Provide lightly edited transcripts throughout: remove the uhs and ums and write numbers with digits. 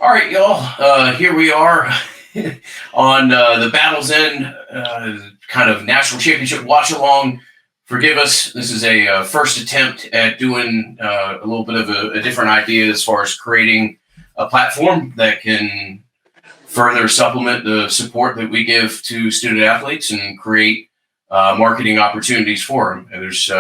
All right, y'all. Here we are on the Battle's End kind of national championship watch along. Forgive us. This is a first attempt at doing a little bit of a different idea as far as creating a platform that can further supplement the support that we give to student athletes and create marketing opportunities for them. And there's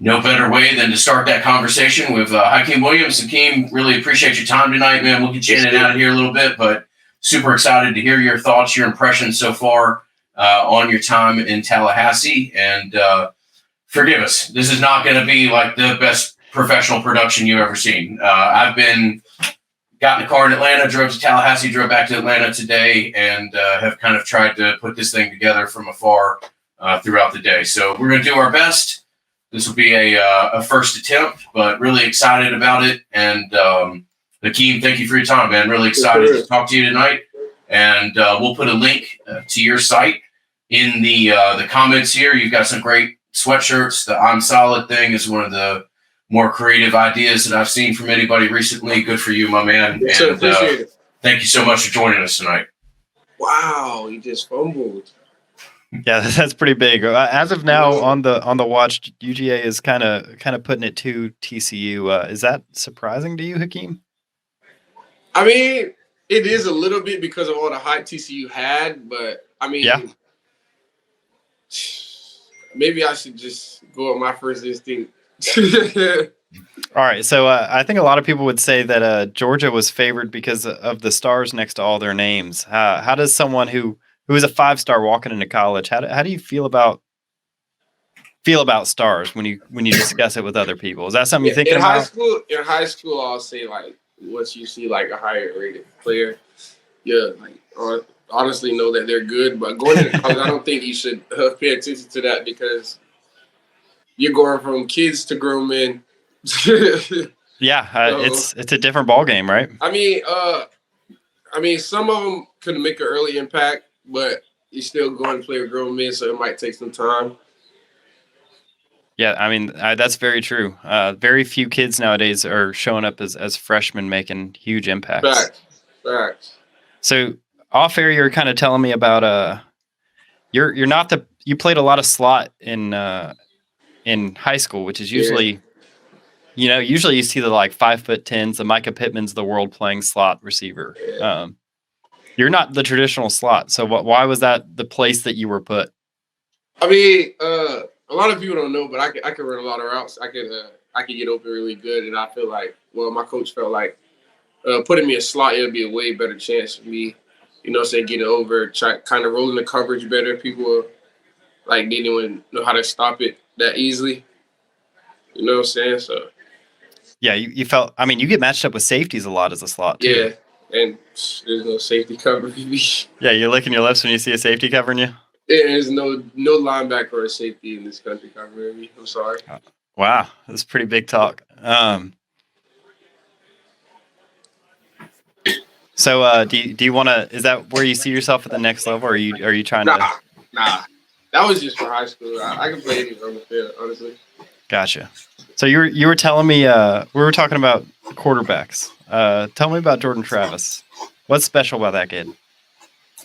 no better way than to start that conversation with Hykeem Williams. Hykeem, really appreciate your time tonight, man. We'll get you in and out of here a little bit, but super excited to hear your thoughts, your impressions so far on your time in Tallahassee. And forgive us, this is not going to be like the best professional production you've ever seen. Got in a car in Atlanta, drove to Tallahassee, drove back to Atlanta today, and have kind of tried to put this thing together from afar throughout the day. So we're going to do our best. This will be a first attempt, but really excited about it. And Hykeem, thank you for your time, man. Really excited to talk to you tonight. And we'll put a link to your site in the comments here. You've got some great sweatshirts. The I'm Solid thing is one of the more creative ideas that I've seen from anybody recently. Good for you, my man. Yes, and appreciate it. Thank you so much for joining us tonight. Wow, you just fumbled. Yeah, that's pretty big. As of now, on the watch, UGA is kind of putting it to TCU. Is that surprising to you, Hykeem? I mean, it is a little bit because of all the hype TCU had, but I mean, yeah. Maybe I should just go with my first instinct. All right, so I think a lot of people would say that Georgia was favored because of the stars next to all their names. How does someone who is a 5-star walking into college, how do you feel about stars when you discuss it with other people? Is that something you're thinking about? In high school, I'll say like once you see like a higher rated player, honestly know that they're good. But going into college, I don't think you should pay attention to that because you're going from kids to grown men. Yeah, it's a different ball game, right? I mean, some of them could make an early impact, but you're still going to play with grown men, so it might take some time. Yeah, I mean, that's very true. Very few kids nowadays are showing up as freshmen making huge impacts. Facts. So off air, you're kind of telling me about you played a lot of slot in high school, which is usually usually you see the like 5'10s, the Micah Pittmans of the world playing slot receiver. Yeah. You're not the traditional slot. So why was that the place that you were put? I mean, a lot of people don't know, but I can run a lot of routes. I can get open really good, and I feel like, my coach felt like putting me a slot, it would be a way better chance for me, getting over, kind of rolling the coverage better. People didn't even know how to stop it that easily. You know what I'm saying? So yeah, you felt. I mean, you get matched up with safeties a lot as a slot too. Yeah. And there's no safety covering me. Yeah, you're licking your lips when you see a safety covering you? Yeah, there's no linebacker or safety in this country covering me. I'm sorry. Wow, that's pretty big talk. So do you want to? Is that where you see yourself at the next level, or are you trying to? Nah. That was just for high school. I can play anywhere on the field, honestly. Gotcha. So you were telling me we were talking about quarterbacks. Tell me about Jordan Travis. What's special about that kid?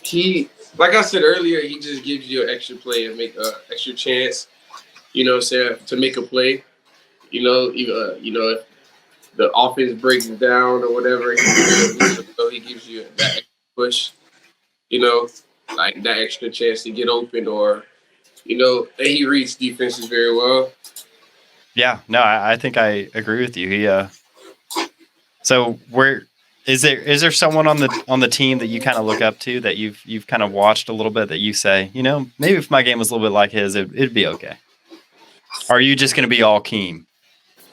He, like I said earlier, he just gives you an extra play and make an extra chance. To make a play. If the offense breaks down or whatever, he gives you that extra push. Like that extra chance to get open, or and he reads defenses very well. Yeah, no, I think I agree with you. He so where is there someone on the team that you kind of look up to that you've kind of watched a little bit that you say, maybe if my game was a little bit like his, it'd be okay? Or are you just going to be all Keem?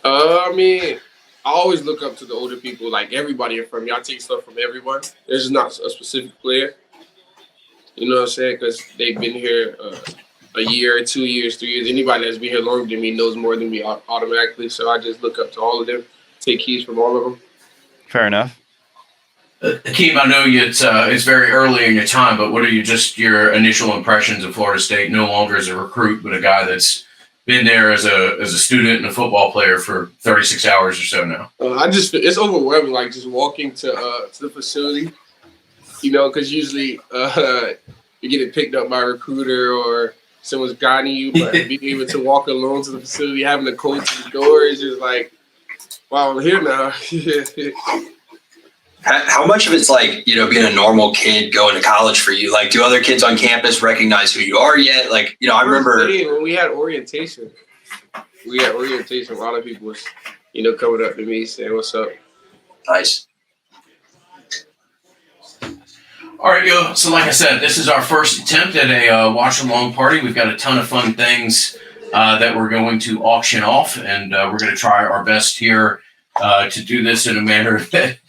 I mean, I always look up to the older people, like everybody in front of me. I take stuff from everyone. There's just not a specific player. You know what I'm saying? Because they've been here a year, 2 years, 3 years. Anybody that's been here longer than me knows more than me automatically. So I just look up to all of them, take keys from all of them. Fair enough. Hykeem, I know it's very early in your time, but what are your initial impressions of Florida State? No longer as a recruit, but a guy that's been there as a student and a football player for 36 hours or so now. It's overwhelming, like just walking to the facility, because usually you're getting picked up by a recruiter or someone's guiding you, but being able to walk alone to the facility, having a code to the door is just like, wow, I'm here now. How much of it's like, being a normal kid going to college for you? Like, do other kids on campus recognize who you are yet? Like, I remember when we had orientation. A lot of people was, coming up to me saying, "What's up?" Nice. All right, yo. So like I said, this is our first attempt at a watch-along party. We've got a ton of fun things that we're going to auction off, and we're going to try our best here to do this in a manner that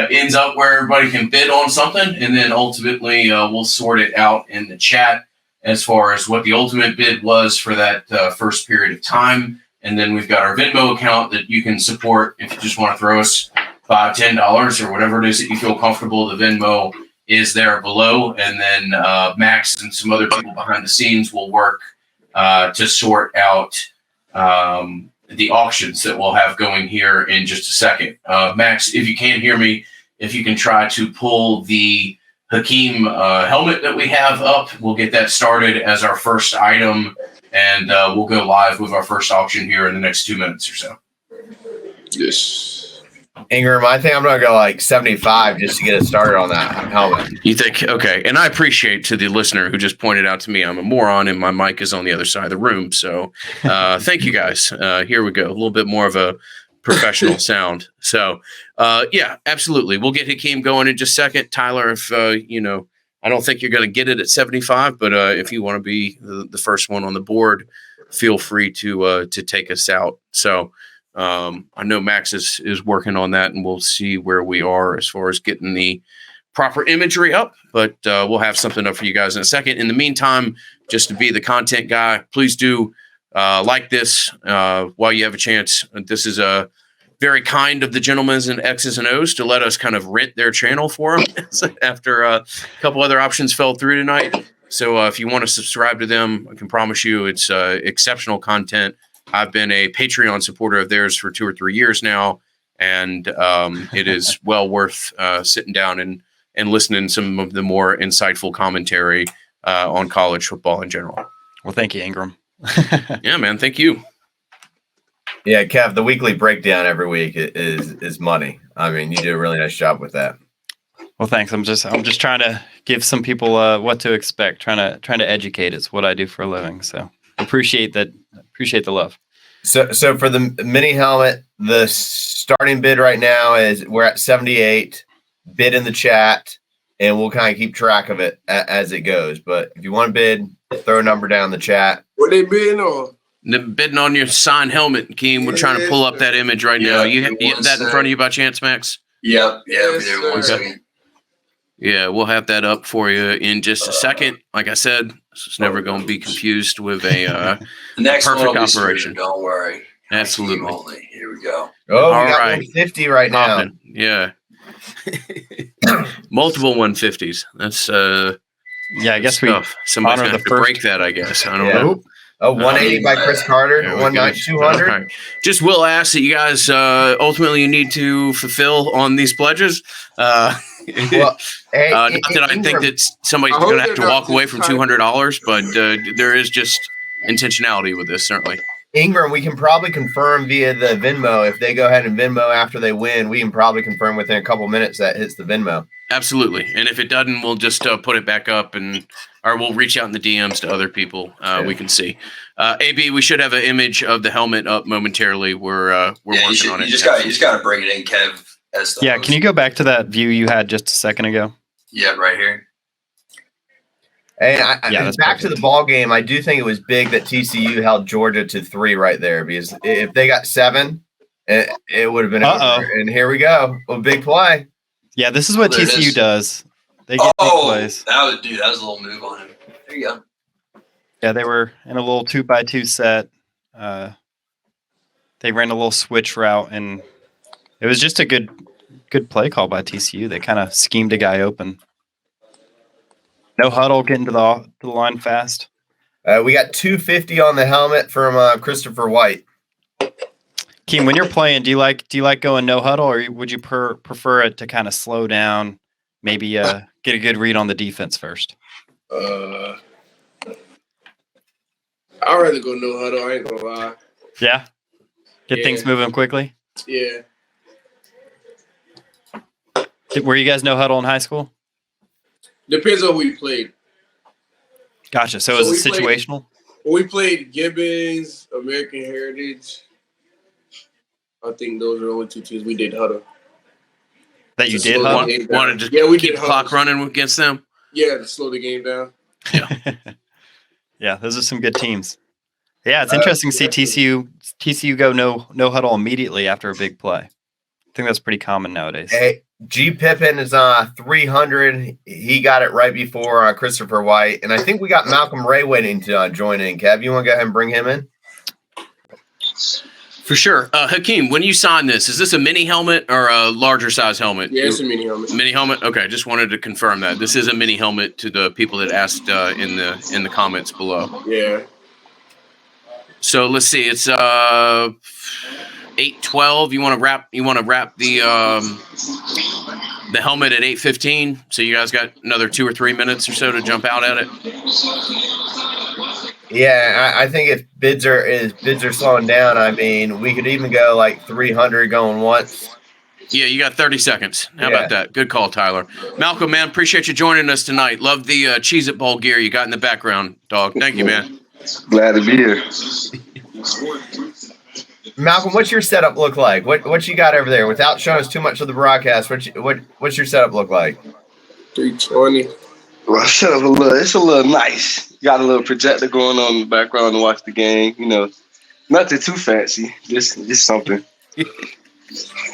ends up where everybody can bid on something, and then ultimately we'll sort it out in the chat as far as what the ultimate bid was for that first period of time. And then we've got our Venmo account that you can support if you just want to throw us $5, $10 or whatever it is that you feel comfortable. The Venmo is there below, and then Max and some other people behind the scenes will work to sort out the auctions that we'll have going here in just a second. Max, if you can't hear me, if you can try to pull the Hykeem helmet that we have up, we'll get that started as our first item, and we'll go live with our first auction here in the next 2 minutes or so. Yes. Ingram, I think I'm going to go like 75 just to get us started on that helmet. You think? Okay. And I appreciate to the listener who just pointed out to me I'm a moron and my mic is on the other side of the room. So thank you guys. Here we go. A little bit more of a professional sound. So yeah, absolutely. We'll get Hykeem going in just a second. Tyler, if I don't think you're going to get it at 75, but if you want to be the first one on the board, feel free to take us out. So I know Max is working on that, and we'll see where we are as far as getting the proper imagery up, but we'll have something up for you guys in a second. In the meantime, just to be the content guy, please do like this while you have a chance. This is a very kind of the gentlemen's and X's and O's to let us kind of rent their channel for them after a couple other options fell through tonight. So if you want to subscribe to them, I can promise you it's exceptional content. I've been a Patreon supporter of theirs for 2 or 3 years now, and it is well worth sitting down and listening to some of the more insightful commentary on college football in general. Well, thank you, Ingram. Yeah, man. Thank you. Yeah, Kev, the weekly breakdown every week is money. I mean, you do a really nice job with that. Well, thanks. I'm just trying to give some people what to expect. Trying to educate. It's what I do for a living. So appreciate that. Appreciate the love. So for the mini helmet, the starting bid right now is we're at 78. Bid in the chat, and we'll kind of keep track of it as it goes. But if you want to bid, throw a number down in the chat. What they bidding on? They're bidding on your signed helmet, Keem. We're trying to pull up that image right now. You have that in front of you by chance, Max? Yep. Yeah, I'll be there 1 second. Yeah, we'll have that up for you in just a second. Like I said, it's never going to be confused with a the next perfect one will be operation. Sweeter, don't worry. Absolutely. Only. Here we go. Oh, All we got right. 150 right now. Popping. Yeah. Multiple 150s. That's Yeah, I guess we tough. Somebody's honor going to the have to break first. that, I guess. I don't Yeah. know. Oh, 180 by Chris Carter. There we 190, go. 200. All right. Just will ask that you guys ultimately you need to fulfill on these pledges. Well, hey, not that I think that somebody's I hope going to have to they're not walk away from just $200, but there is just intentionality with this, certainly. Ingram, we can probably confirm via the Venmo. If they go ahead and Venmo after they win, we can probably confirm within a couple minutes that hits the Venmo. Absolutely. And if it doesn't, we'll just put it back up or we'll reach out in the DMs to other people we can see. AB, we should have an image of the helmet up momentarily. We're working on it. You just got to bring it in, Kev. Yeah, can you go back to that view you had just a second ago? Yeah, right here. And that's back perfect. to the ball game, I do think it was big that TCU held Georgia to 3 right there, because if they got 7, it would have been over. And here we go. A big play. Yeah, this is what There it TCU is. does. They get big plays. That was a little move on him. There you go. Yeah, they were in a little 2x2 set. They ran a little switch route, and it was just a good play call by TCU. They kind of schemed a guy open. No huddle, getting to the line fast. We got 250 on the helmet from Christopher White. Keem, when you're playing, do you like going no huddle, or would you prefer it to kind of slow down, maybe get a good read on the defense first? I'd rather go no huddle. I ain't gonna lie. Yeah, get things moving quickly. Yeah. Were you guys no huddle in high school? Depends on who we played. Gotcha. So is it situational? When we played Gibbons, American Heritage, I think those are the only two teams we did huddle. That you did huddle? Wanted to we keep did the clock running against them? Yeah, to slow the game down. Yeah. Yeah, those are some good teams. Yeah, it's interesting to see TCU go no huddle immediately after a big play. I think that's pretty common nowadays. Hey, G. Pippen is 300. He got it right before Christopher White. And I think we got Malcolm Ray waiting to join in. Kev, you want to go ahead and bring him in? For sure. Hykeem, when you sign this, is this a mini helmet or a larger size helmet? Yeah, it's a mini helmet. Mini helmet? Okay, just wanted to confirm that. This is a mini helmet to the people that asked in the comments below. Yeah. So let's see. It's 8:12. You want to wrap the helmet at 8:15. So you guys got another 2 or 3 minutes or so to jump out at it. Yeah, I think if bids are slowing down, I mean, we could even go like 300 going once. Yeah, you got 30 seconds. How about that? Good call, Tyler. Malcolm, man, appreciate you joining us tonight. Love the Cheez-It Bowl gear you got in the background, dog. Thank you, man. Glad to be here. Malcolm, what's your setup look like? What you got over there? Without showing us too much of the broadcast, what's your setup look like? 320. Well, it's a little nice. Got a little projector going on in the background to watch the game. You know, nothing too fancy. Just something.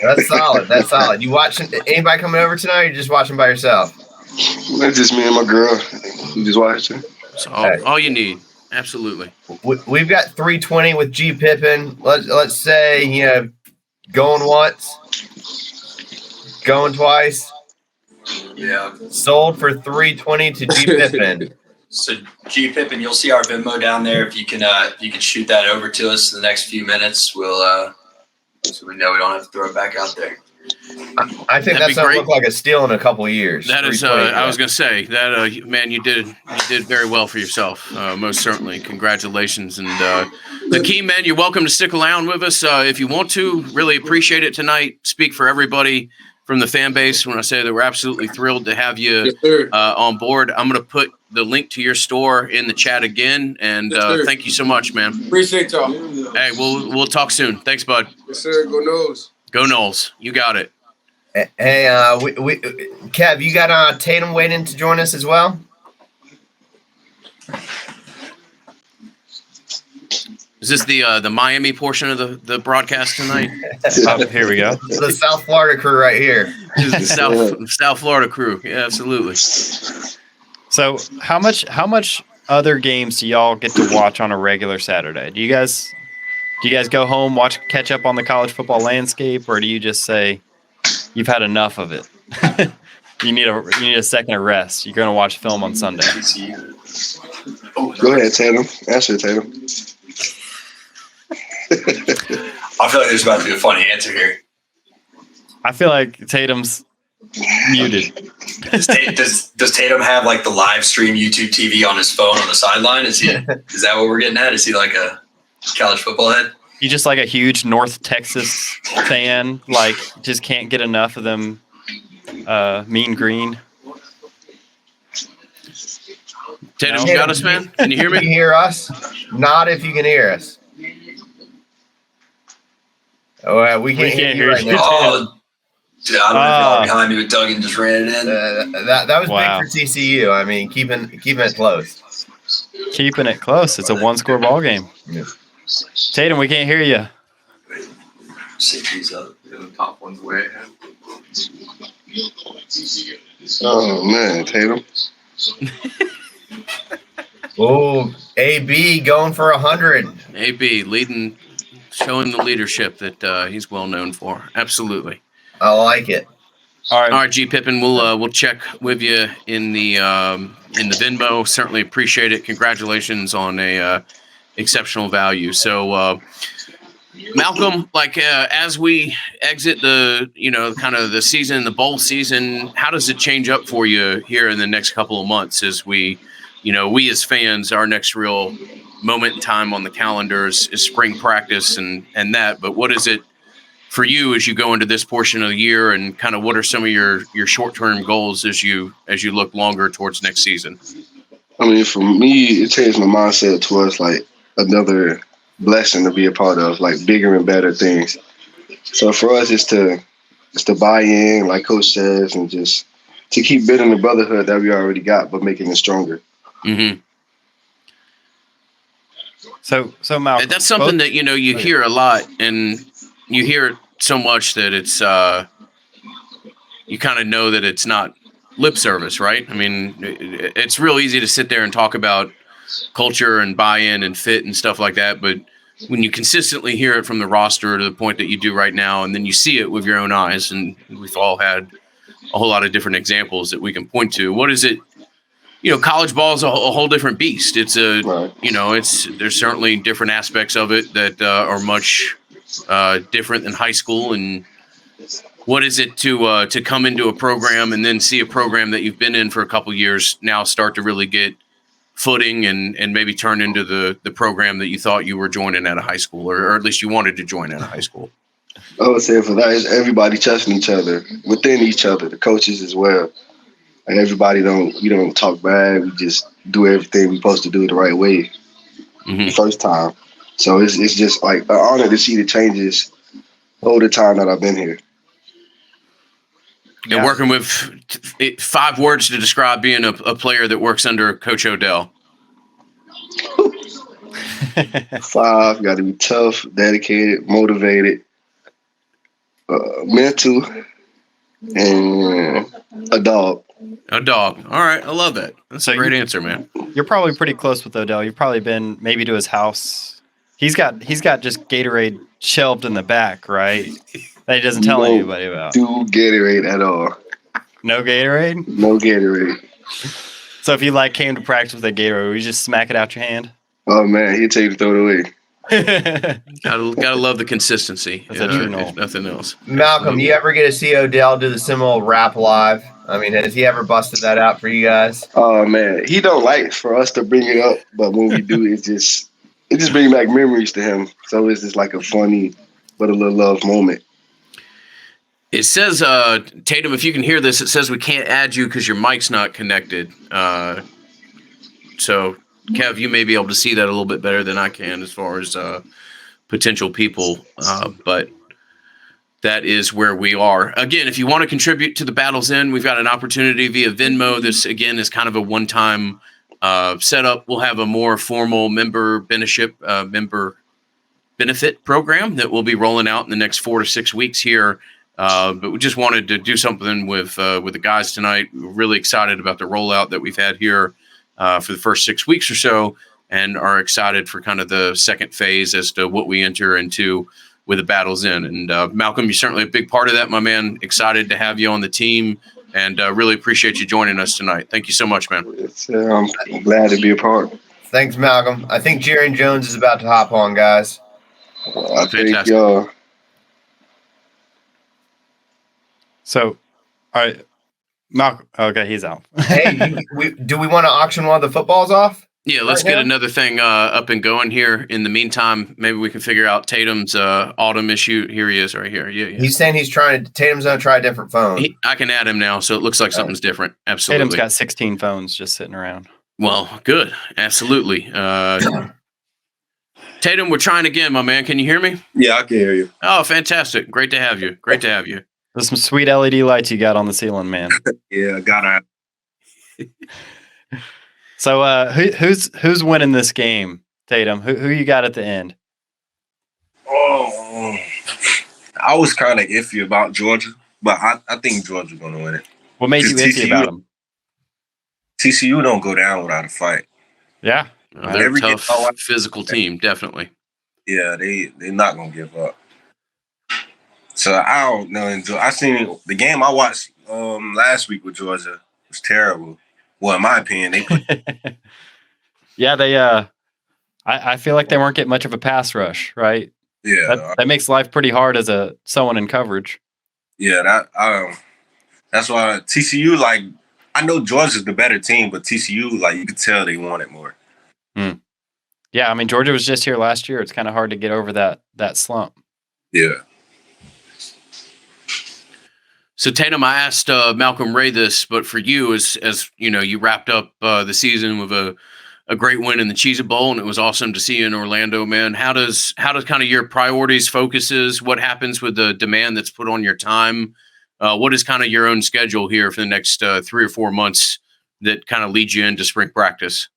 That's solid. That's solid. You watching? Anybody coming over tonight, or you just watching by yourself? It's just me and my girl. You just watching. That's all you need. Absolutely. We've got 320 with G. Pippen. Let's say, going once, going twice. Yeah. Sold for 320 to G. Pippen. So G Pippen, you'll see our Venmo down there. If you can shoot that over to us in the next few minutes, we'll so we know we don't have to throw it back out there. I think that's going to look like a steal in a couple of years. That is, I was going to say that, man, you did very well for yourself. Most certainly. Congratulations. And Hykeem, man, you're welcome to stick around with us if you want to. Really appreciate it tonight. Speak for everybody from the fan base when I say that we're absolutely thrilled to have you on board. I'm going to put the link to your store in the chat again. And thank you so much, man. Appreciate y'all. Hey, we'll talk soon. Thanks, bud. Yes, sir. Go Noles. Go Noles. You got it. Hey, Kev, you got Tatum waiting to join us as well? Is this the Miami portion of the broadcast tonight? Here we go. The South Florida crew right here. South Florida crew. Yeah, absolutely. So how much other games do y'all get to watch on a regular Saturday? Do you guys go home, catch up on the college football landscape, or do you just say you've had enough of it? you need a second of rest. You're going to watch film on Sunday. Go ahead, Tatum. Answer, Tatum. I feel like there's about to be a funny answer here. I feel like Tatum's muted. Does Tatum have like the live stream YouTube TV on his phone on the sideline? Is that what we're getting at? Is he like a college football head? You just like a huge North Texas fan, like just can't get enough of them mean green. Tatum, you got us, man? Can you hear me? Can you hear us? Not if you can hear us. Oh, we can't hear you right now. Oh, dude, I don't know if y'all behind me with Doug and just ran it in. That was big for TCU. I mean, keeping it close. Keeping it close. It's a one-score ball game. Yeah. Tatum, we can't hear you. Safety's up. The top one's way ahead. Oh man, Tatum. Oh, AB going for 100. AB leading, showing the leadership that he's well known for. Absolutely. I like it. All right. All right, G Pippin, we'll check with you in the Venmo. Certainly appreciate it. Congratulations on a exceptional value. So, Malcolm, as we exit the kind of the season, the bowl season, how does it change up for you here in the next couple of months as we as fans, our next real moment in time on the calendar is spring practice and that. But what is it for you as you go into this portion of the year, and kind of what are some of your short-term goals as you look longer towards next season? I mean, for me, it changed my mindset towards like another blessing to be a part of, like bigger and better things. So for us, it's to buy in, like Coach says, and just to keep building the brotherhood that we already got, but making it stronger. Mm-hmm. So Malcolm, that's something that you hear a lot, and you hear it so much that it's you kind of know that it's not lip service, right? I mean, it's real easy to sit there and talk about culture and buy-in and fit and stuff like that, but when you consistently hear it from the roster to the point that you do right now, and then you see it with your own eyes, and we've all had a whole lot of different examples that we can point to. What is it? College ball is a whole different beast. It's there's certainly different aspects of it that are much different than high school. And what is it to come into a program and then see a program that you've been in for a couple of years now start to really get footing and maybe turn into the program that you thought you were joining out of high school, or at least you wanted to join out of high school? I would say for that is everybody trusting each other, within each other, the coaches as well. And everybody we don't talk bad. We just do everything we're supposed to do the right way the first time. So it's just like an honor to see the changes all the time that I've been here. And working with 5 words to describe being a player that works under Coach Odell. 5, got to be tough, dedicated, motivated, mental, and a dog. A dog. All right. I love that. That's a great answer, man. You're probably pretty close with Odell. You've probably been maybe to his house. He's got just Gatorade shelved in the back, right? That he doesn't tell anybody about. Do Gatorade at all. No Gatorade? No Gatorade. So if you came to practice with a Gatorade, would you just smack it out your hand? Oh man, he'd tell you to throw it away. Gotta love the consistency. That's true. If nothing else. Malcolm, you ever get to see Odell do the Seminole rap live? I mean, has he ever busted that out for you guys? Oh man, he don't like for us to bring it up, but when we do, it just brings back memories to him. So it's just like a funny but a little love moment. It says, Tatum, if you can hear this, it says we can't add you because your mic's not connected. So, Kev, you may be able to see that a little bit better than I can as far as potential people. But that is where we are. Again, if you want to contribute to the Battle's End, we've got an opportunity via Venmo. This, again, is kind of a one-time setup. We'll have a more formal member benefit program that we'll be rolling out in the next 4 to 6 weeks here. But we just wanted to do something with the guys tonight. We're really excited about the rollout that we've had here for the first 6 weeks or so, and are excited for kind of the second phase as to what we enter into with the Battle's End. And Malcolm, you're certainly a big part of that, my man. Excited to have you on the team, and really appreciate you joining us tonight. Thank you so much, man. I'm glad to be a part. Thanks, Malcolm. I think Jarrian Jones is about to hop on, guys. I think y'all. So, all right, Malcolm. Okay, he's out. Hey, do we want to auction one of the footballs off? Yeah, let's get another thing up and going here. In the meantime, maybe we can figure out Tatum's autumn issue. Here he is right here. Yeah. He's saying Tatum's going to try a different phone. I can add him now, so it looks like something's different. Absolutely. Tatum's got 16 phones just sitting around. Well, good. Absolutely. Tatum, we're trying again, my man. Can you hear me? Yeah, I can hear you. Oh, fantastic. Great to have you. There's some sweet LED lights you got on the ceiling, man. Yeah, got it. So, who's winning this game, Tatum? Who you got at the end? Oh, I was kind of iffy about Georgia, but I think Georgia's going to win it. What made you iffy about them? TCU don't go down without a fight. Yeah, they're a tough, physical team, definitely. Yeah, they're not going to give up. So I don't know. I seen the game I watched last week with Georgia. It was terrible. Well, in my opinion, they put Yeah, they. I feel like they weren't getting much of a pass rush, right? yeah, That makes life pretty hard as someone in coverage. yeah. That's why TCU, like, I know Georgia's the better team, but TCU, like, you could tell they want it more. Yeah, I mean Georgia was just here last year. It's kind of hard to get over that slump. Yeah. So Tatum, I asked Malcolm Ray this, but for you, as you know, you wrapped up the season with a great win in the Cheez-It Bowl, and it was awesome to see you in Orlando, man. How does kind of your priorities, focuses, what happens with the demand that's put on your time? What is kind of your own schedule here for the next 3 or 4 months that kind of leads you into spring practice?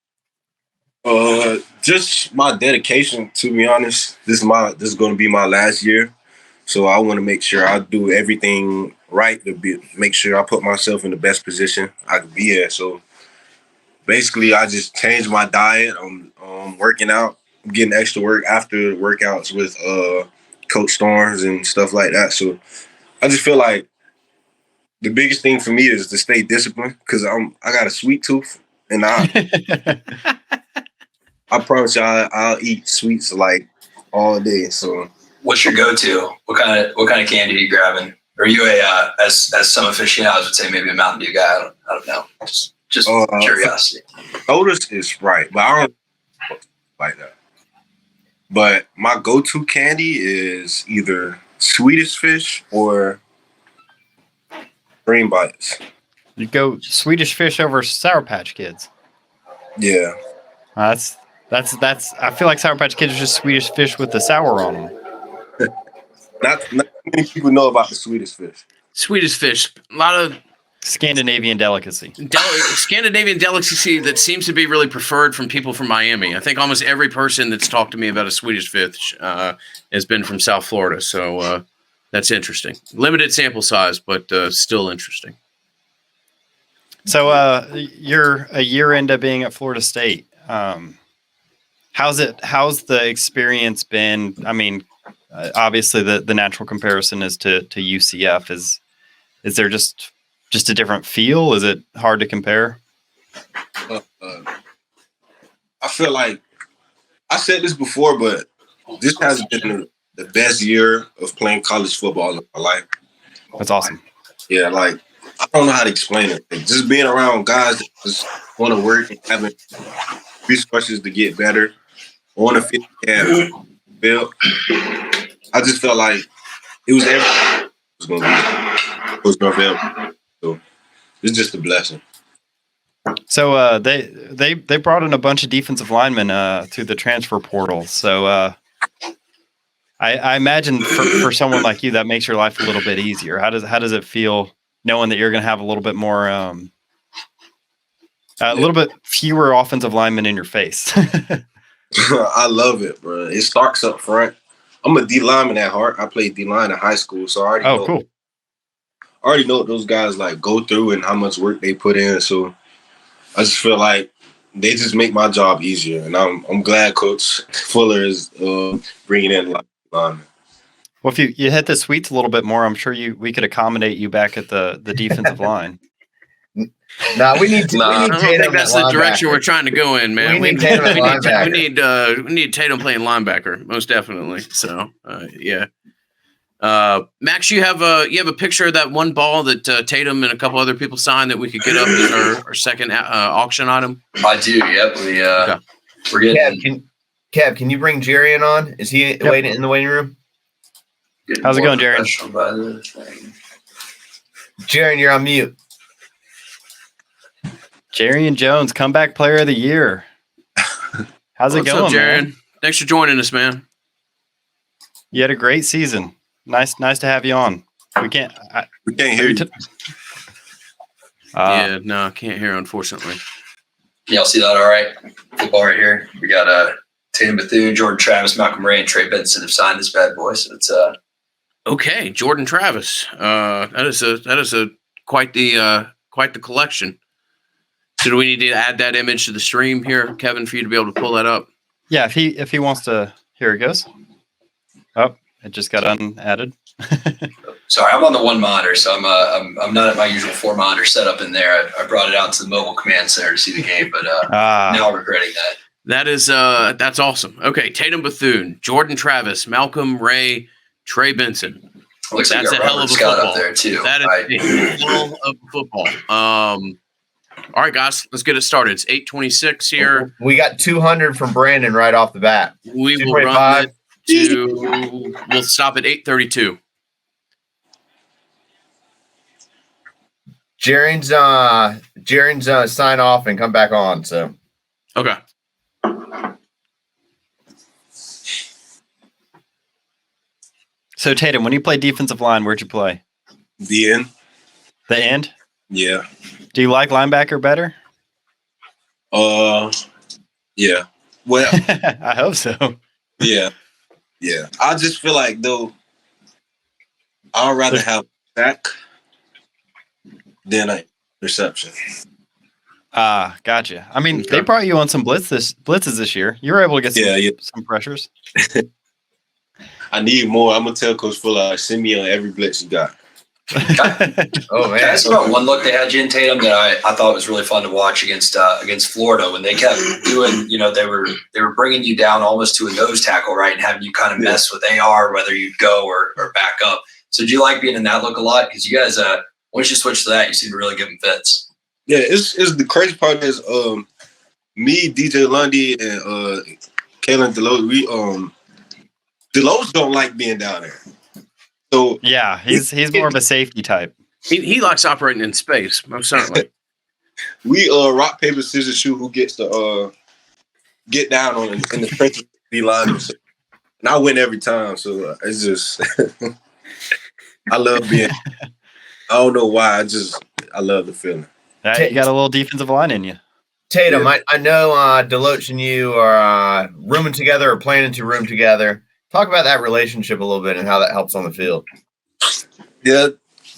Just my dedication, to be honest. This is going to be my last year. So I want to make sure I do everything right make sure I put myself in the best position I could be at. So basically, I just changed my diet. I'm working out. I'm getting extra work after workouts with Coach Storms and stuff like that. So I just feel like the biggest thing for me is to stay disciplined because I got a sweet tooth, and I promise you I'll eat sweets like all day. So. What's your go-to? What kind of candy are you grabbing? Are you as some aficionados would say, maybe a Mountain Dew guy? I don't know. Just curiosity. Otis is Sprite, but I don't like that. But my go-to candy is either Swedish Fish or Green Bites. You go Swedish Fish over Sour Patch Kids. Yeah. That's. I feel like Sour Patch Kids are just Swedish Fish with the sour on them. Not many people know about the Swedish Fish. Swedish Fish, a lot of Scandinavian delicacy. Scandinavian delicacy that seems to be really preferred from people from Miami. I think almost every person that's talked to me about a Swedish Fish has been from South Florida. So that's interesting. Limited sample size, but still interesting. So you're a year into being at Florida State. How's the experience been? I mean, obviously the natural comparison is to UCF. Is there just a different feel? Is it hard to compare? I feel like I said this before, but this has been the best year of playing college football in my life. That's awesome. Yeah, like I don't know how to explain it. Like, just being around guys that just want to work and having resources to get better, on the field, I just felt like it was everything. It was going to be Coach Norvell. So it's just a blessing. So they brought in a bunch of defensive linemen through the transfer portal. So I imagine for someone like you that makes your life a little bit easier. How does it feel knowing that you're going to have a little bit more a little bit fewer offensive linemen in your face? I love it, bro. It starts up front. I'm a D lineman at heart. I played D line in high school, so I already know. Cool. I already know what those guys like go through and how much work they put in. So I just feel like they just make my job easier, and I'm glad Coach Fuller is bringing in linemen. Well, if you hit the sweets a little bit more, I'm sure we could accommodate you back at the defensive line. No, we need. I don't think that's the direction we're trying to go in, man. We need Tatum playing linebacker, most definitely. So, yeah. Max, you have a picture of that one ball that Tatum and a couple other people signed that we could get up as our second auction item. I do. Yep. We're getting. Kev, can you bring Jarrian on? Is he waiting in the waiting room? How's it going, Jarrian? Jarrian, you're on mute. Jarrian Jones, comeback player of the year. How's it going, What's up, Jarrian? man? Thanks for joining us, man. You had a great season. Nice to have you on. We can't hear you. Yeah, no, I can't hear, unfortunately. Y'all see that all right? Football right here. We got Tatum Bethune, Jordan Travis, Malcolm Ray, and Trey Benson have signed this bad boy. So it's okay, Jordan Travis. That is quite the collection. So do we need to add that image to the stream here, Kevin, for you to be able to pull that up? Yeah, if he wants to, here it goes. Oh, it just got unadded. Sorry, I'm on the one monitor, so I'm not at my usual 4 monitor setup in there. I brought it out to the mobile command center to see the game, but now I'm regretting that. That is that's awesome. Okay, Tatum Bethune, Jordan Travis, Malcolm Ray, Trey Benson. Looks That's like a hell of a Scott football up there too. That is a hell of a football. All right, guys, let's get it started. It's 8:26 here. We got 200 from Brandon right off the bat. We will run it to. We'll stop at 8:32. Jarrian's sign off and come back on. So Okay. So Tatum, when you play defensive line, where'd you play? The end. The end? Yeah. Do you like linebacker better? Yeah. Well, I hope so. yeah. Yeah. I just feel like though I'd rather have a sack than a reception. Gotcha. I mean, Okay. they brought you on some blitzes this year. You were able to get some pressures. I need more. I'm gonna tell Coach Fuller, send me on every blitz you got. oh Can I man. ask about one look they had you in Tatum that I thought was really fun to watch against Florida when they kept doing, they were bringing you down almost to a nose tackle, right, and having you kind of mess with AR whether you'd go or back up. So do you like being in that look a lot? Because you guys, once you switch to that, you seem to really give them fits. Yeah, it's the crazy part is me, DJ Lundy, and Kalen Deloach, Deloach don't like being down there. So Yeah, he's more of a safety type. He likes operating in space, most certainly. we rock, paper, scissors, shoot who gets to get down on in the trenches of the line. And I win every time. So it's just I love being I don't know why, I love the feeling. You got a little defensive line in you. Tatum, Yeah. I know Deloach and you are rooming together or planning to room together. Talk about that relationship a little bit and how that helps on the field. Yeah,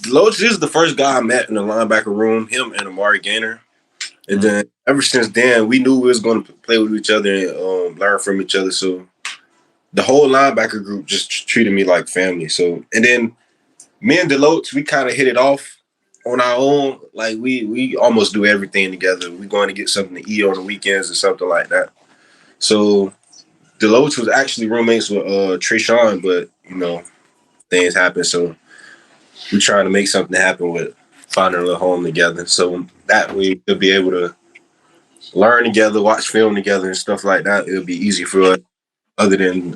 Deloach is the first guy I met in the linebacker room, him and Amari Gaynor. And then ever since then, we knew we was going to play with each other and learn from each other. So the whole linebacker group just treated me like family. So, and then me and Deloach, we kind of hit it off on our own. Like we almost do everything together. We're going to get something to eat on the weekends or something like that. So Deloach was actually roommates with Treshawn, but things happen. So we're trying to make something happen with finding a little home together. So that way we'll be able to learn together, watch film together and stuff like that. It'll be easy for us other than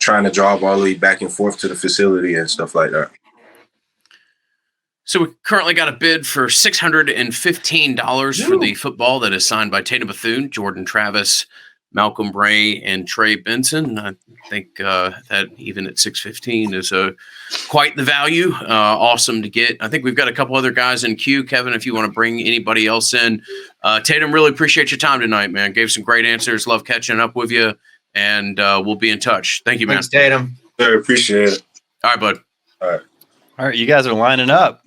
trying to drive all the way back and forth to the facility and stuff like that. So we currently got a bid for $615 for the football that is signed by Tatum Bethune, Jordan Travis, Malcolm Ray, and Trey Benson. I think that even at $615 is quite the value. Awesome to get. I think we've got a couple other guys in queue. Kevin, if you want to bring anybody else in. Tatum, really appreciate your time tonight, man. Gave some great answers. Love catching up with you, and we'll be in touch. Thank you, man. Thanks, Tatum. Very appreciate it. All right, bud. All right, you guys are lining up.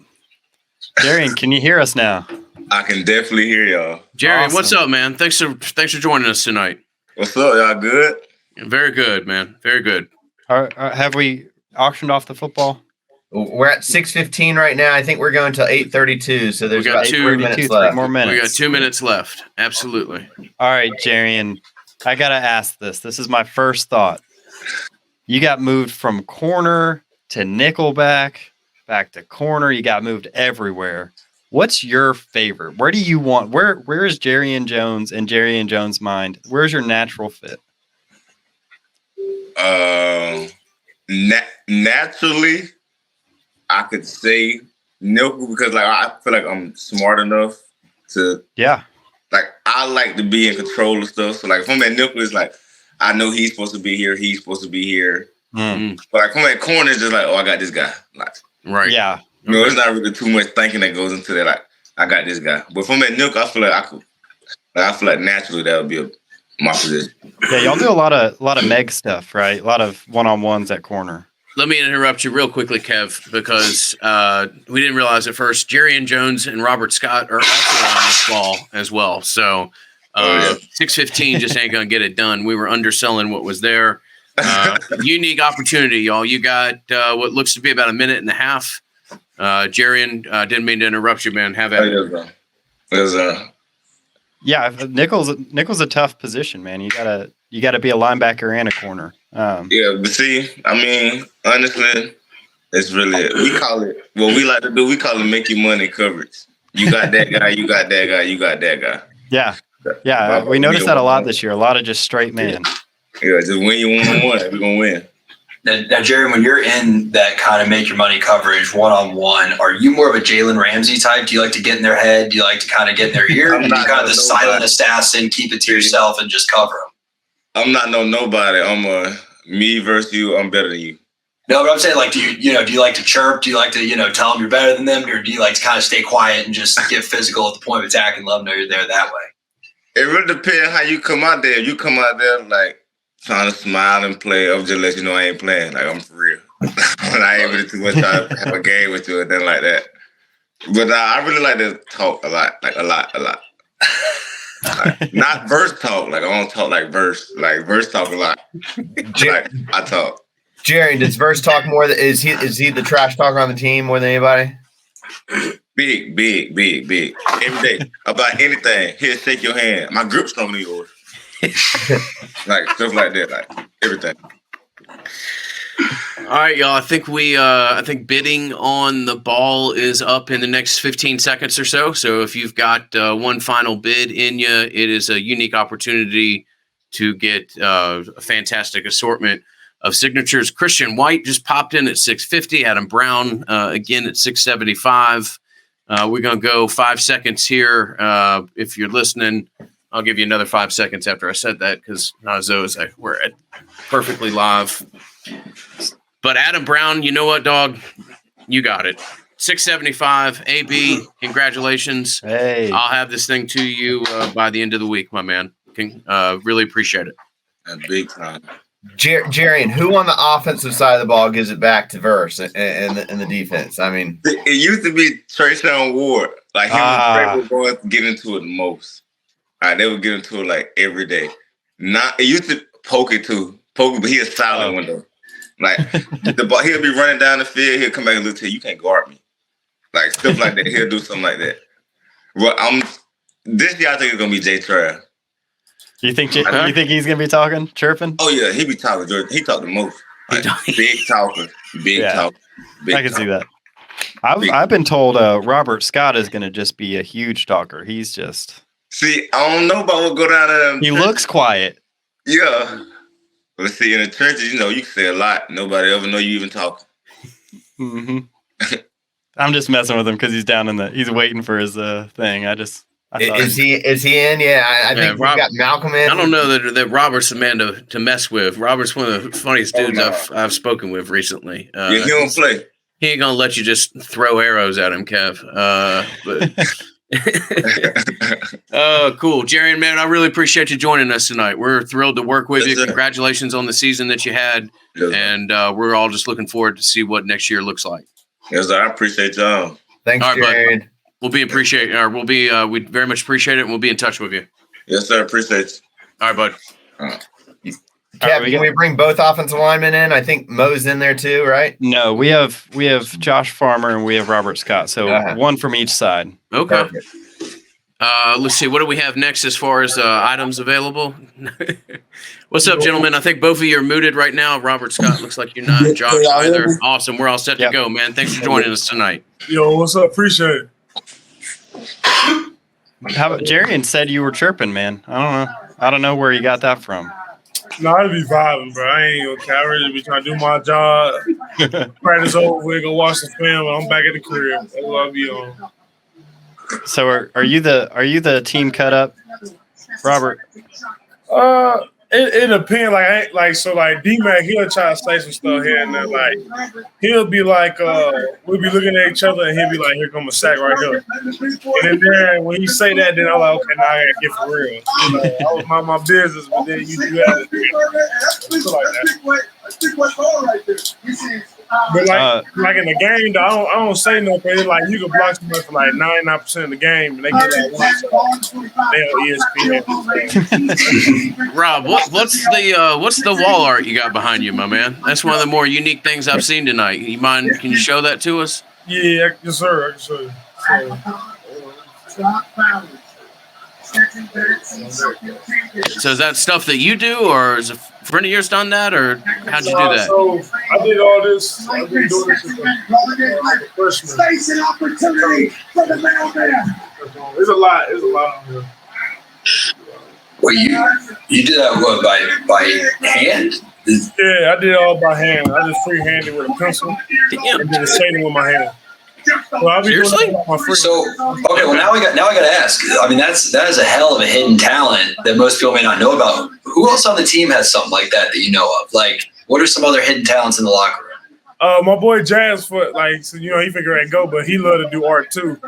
Jarrian, can you hear us now? I can definitely hear y'all. Jarrian, Awesome. what's up, man? Thanks for joining us tonight. What's up? Y'all good? Very good, man. Very good. Have we auctioned off the football? We're at 6:15 right now. I think we're going till 8:32. So there's We got about 3 minutes 3 left. more minutes. We got 2 minutes left. Absolutely. All right, Jarrian, I got to ask this. This is my first thought. You got moved from corner to nickelback, back to corner. You got moved everywhere. What's your favorite? Where do you want? Where is Jarrian Jones in Jarrian Jones' mind? Where's your natural fit? Naturally, I could say nickel because I feel like I'm smart enough to I like to be in control of stuff. So if I'm at nickel, it's I know he's supposed to be here. He's supposed to be here. Mm. But if I'm at corner, it's just I got this guy. Right. Yeah. It's not really too much thinking that goes into that. I got this guy. But if I'm at nickel, I feel like I feel like naturally that would be my position. Yeah, y'all do a lot of Meg stuff, right? A lot of one-on-ones at corner. Let me interrupt you real quickly, Kev, because we didn't realize at first Jarrian Jones and Robert Scott are also on this ball as well. So 6:15 just ain't going to get it done. We were underselling what was there. Unique opportunity, y'all. You got what looks to be about a minute and a half. Jarrian, didn't mean to interrupt you, man. Have at it. Yeah, nickel's a tough position, man. You gotta be a linebacker and a corner. Yeah, but see, I mean, honestly, it's really we call it what we like to do. We call it making money coverage. You got that guy. You got that guy. You got that guy. Yeah. We noticed that a lot this year. A lot of just straight man. Yeah, just win you 1-on-1. We're gonna win. Now, Jerry, when you're in that kind of make your money coverage one-on-one, are you more of a Jalen Ramsey type? Do you like to get in their head? Do you like to kind of get in their ear? Or do you kind of the silent assassin, keep it to yourself and just cover them? I'm not nobody. I'm me versus you. I'm better than you. No, but I'm saying, like, do you like to chirp? Do you like to, tell them you're better than them? Or do you like to kind of stay quiet and just get physical at the point of attack and let them know you're there that way? It really depends how you come out there. If you come out there, like, trying to smile and play, I'll just let you know I ain't playing. Like, I'm for real. I ain't really too much trying to have a game with you or nothing like that. But I really like to talk a lot. Like, a lot. Like, not verse talk. Like, I don't talk like verse. Like, verse talk a lot. Like, I talk. Jerry, does verse talk more? Is he the trash talker on the team more than anybody? Big. Every day. About anything. Here, shake your hand. My grip's stronger than yours. Like stuff like that, like everything. All right, y'all. I think bidding on the ball is up in the next 15 seconds or so. So if you've got one final bid in you, it is a unique opportunity to get a fantastic assortment of signatures. Christian White just popped in at $650. Adam Brown again at $675. We're gonna go 5 seconds here. If you're listening, I'll give you another 5 seconds after I said that because not as though we're at perfectly live. But Adam Brown, you know what, dog? You got it. $675. AB, congratulations. Hey. I'll have this thing to you by the end of the week, my man. Really appreciate it. A big time. Jarrian, who on the offensive side of the ball gives it back to Verse and the defense? I mean, it used to be Trayshawn Ward. Like him and Trey were going to get into it the most. They would get into it like every day. It used to poke it, but he is silent one though. Like the ball, he'll be running down the field. He'll come back and look to you. You can't guard me. Like stuff like that. He'll do something like that. Well, this year I think it's gonna be Jay Trav. You think he's gonna be talking, chirping? Oh yeah, he be talking. He talk the most. Like, big talker. I can see that. I've been told Robert Scott is gonna just be a huge talker. He's just. See, I don't know about what go down there. He looks quiet. Yeah. But see, in the trenches, you can say a lot. Nobody ever know you even talking. Mm-hmm. I'm just messing with him because he's down he's waiting for his thing. Is he in? Yeah, I think we've got Malcolm in. I don't know that Robert's the man to mess with. Robert's one of the funniest dudes I've spoken with recently. Yeah, he don't play. He ain't gonna let you just throw arrows at him, Kev. Oh, cool. Jarrian, man, I really appreciate you joining us tonight. We're thrilled to work with you. Congratulations on the season that you had. And we're all just looking forward to see what next year looks like. Yes, sir. I appreciate y'all. Thanks, all right, Jarrian. bud. We very much appreciate it, and we'll be in touch with you. Yes, sir. Appreciate you. All right, bud. Kev, can we bring both offensive linemen in? I think Mo's in there too, right? No, we have Josh Farmer and we have Robert Scott. So one from each side. Okay. Perfect. Let's see. What do we have next as far as items available? What's up, gentlemen? I think both of you are muted right now. Robert Scott looks like you're not. Josh either. Awesome. We're all set to go, man. Thanks for joining us tonight. Yo, what's up? Appreciate it. How about Jarrian said you were chirping, man? I don't know where you got that from. No, I'd be vibing, bro. I ain't gonna care. I really be trying to do my job. Practice over with, go watch the film, and I'm back at the crib. That's what I'll be on. So are you the team cut up, Robert? It depends. Like D-Mac, he'll try to say some stuff here and there. Like he'll be like, we'll be looking at each other and he'll be like, here come a sack right here. And then when he say that, then I'm like, okay, now I gotta get for real. I was my business, but then you do that. Like that. But like in the game, though, I don't say nothing. It's like you can block somebody for like 99% of the game, and they get like they on ESPN. Rob, what's the wall art you got behind you, my man? That's one of the more unique things I've seen tonight. You mind? Can you show that to us? Yeah, yes, sir. I can show you. So is that stuff that you do, or is a friend of yours done that, or how'd you do that? So I did all this. I've been doing this since freshman. It's a lot. It's a lot on here. Well, you did that what by hand? Yeah, I did it all by hand. I just freehanded with a pencil and then shading with my hand. Well, I'll be Seriously? doing my free. So okay, well now I got to ask. I mean, that is a hell of a hidden talent that most people may not know about. Who else on the team has something like that you know of? Like, what are some other hidden talents in the locker room? My boy Jazzfoot, like, so, you know, he figured I'd go, but he loved to do art too.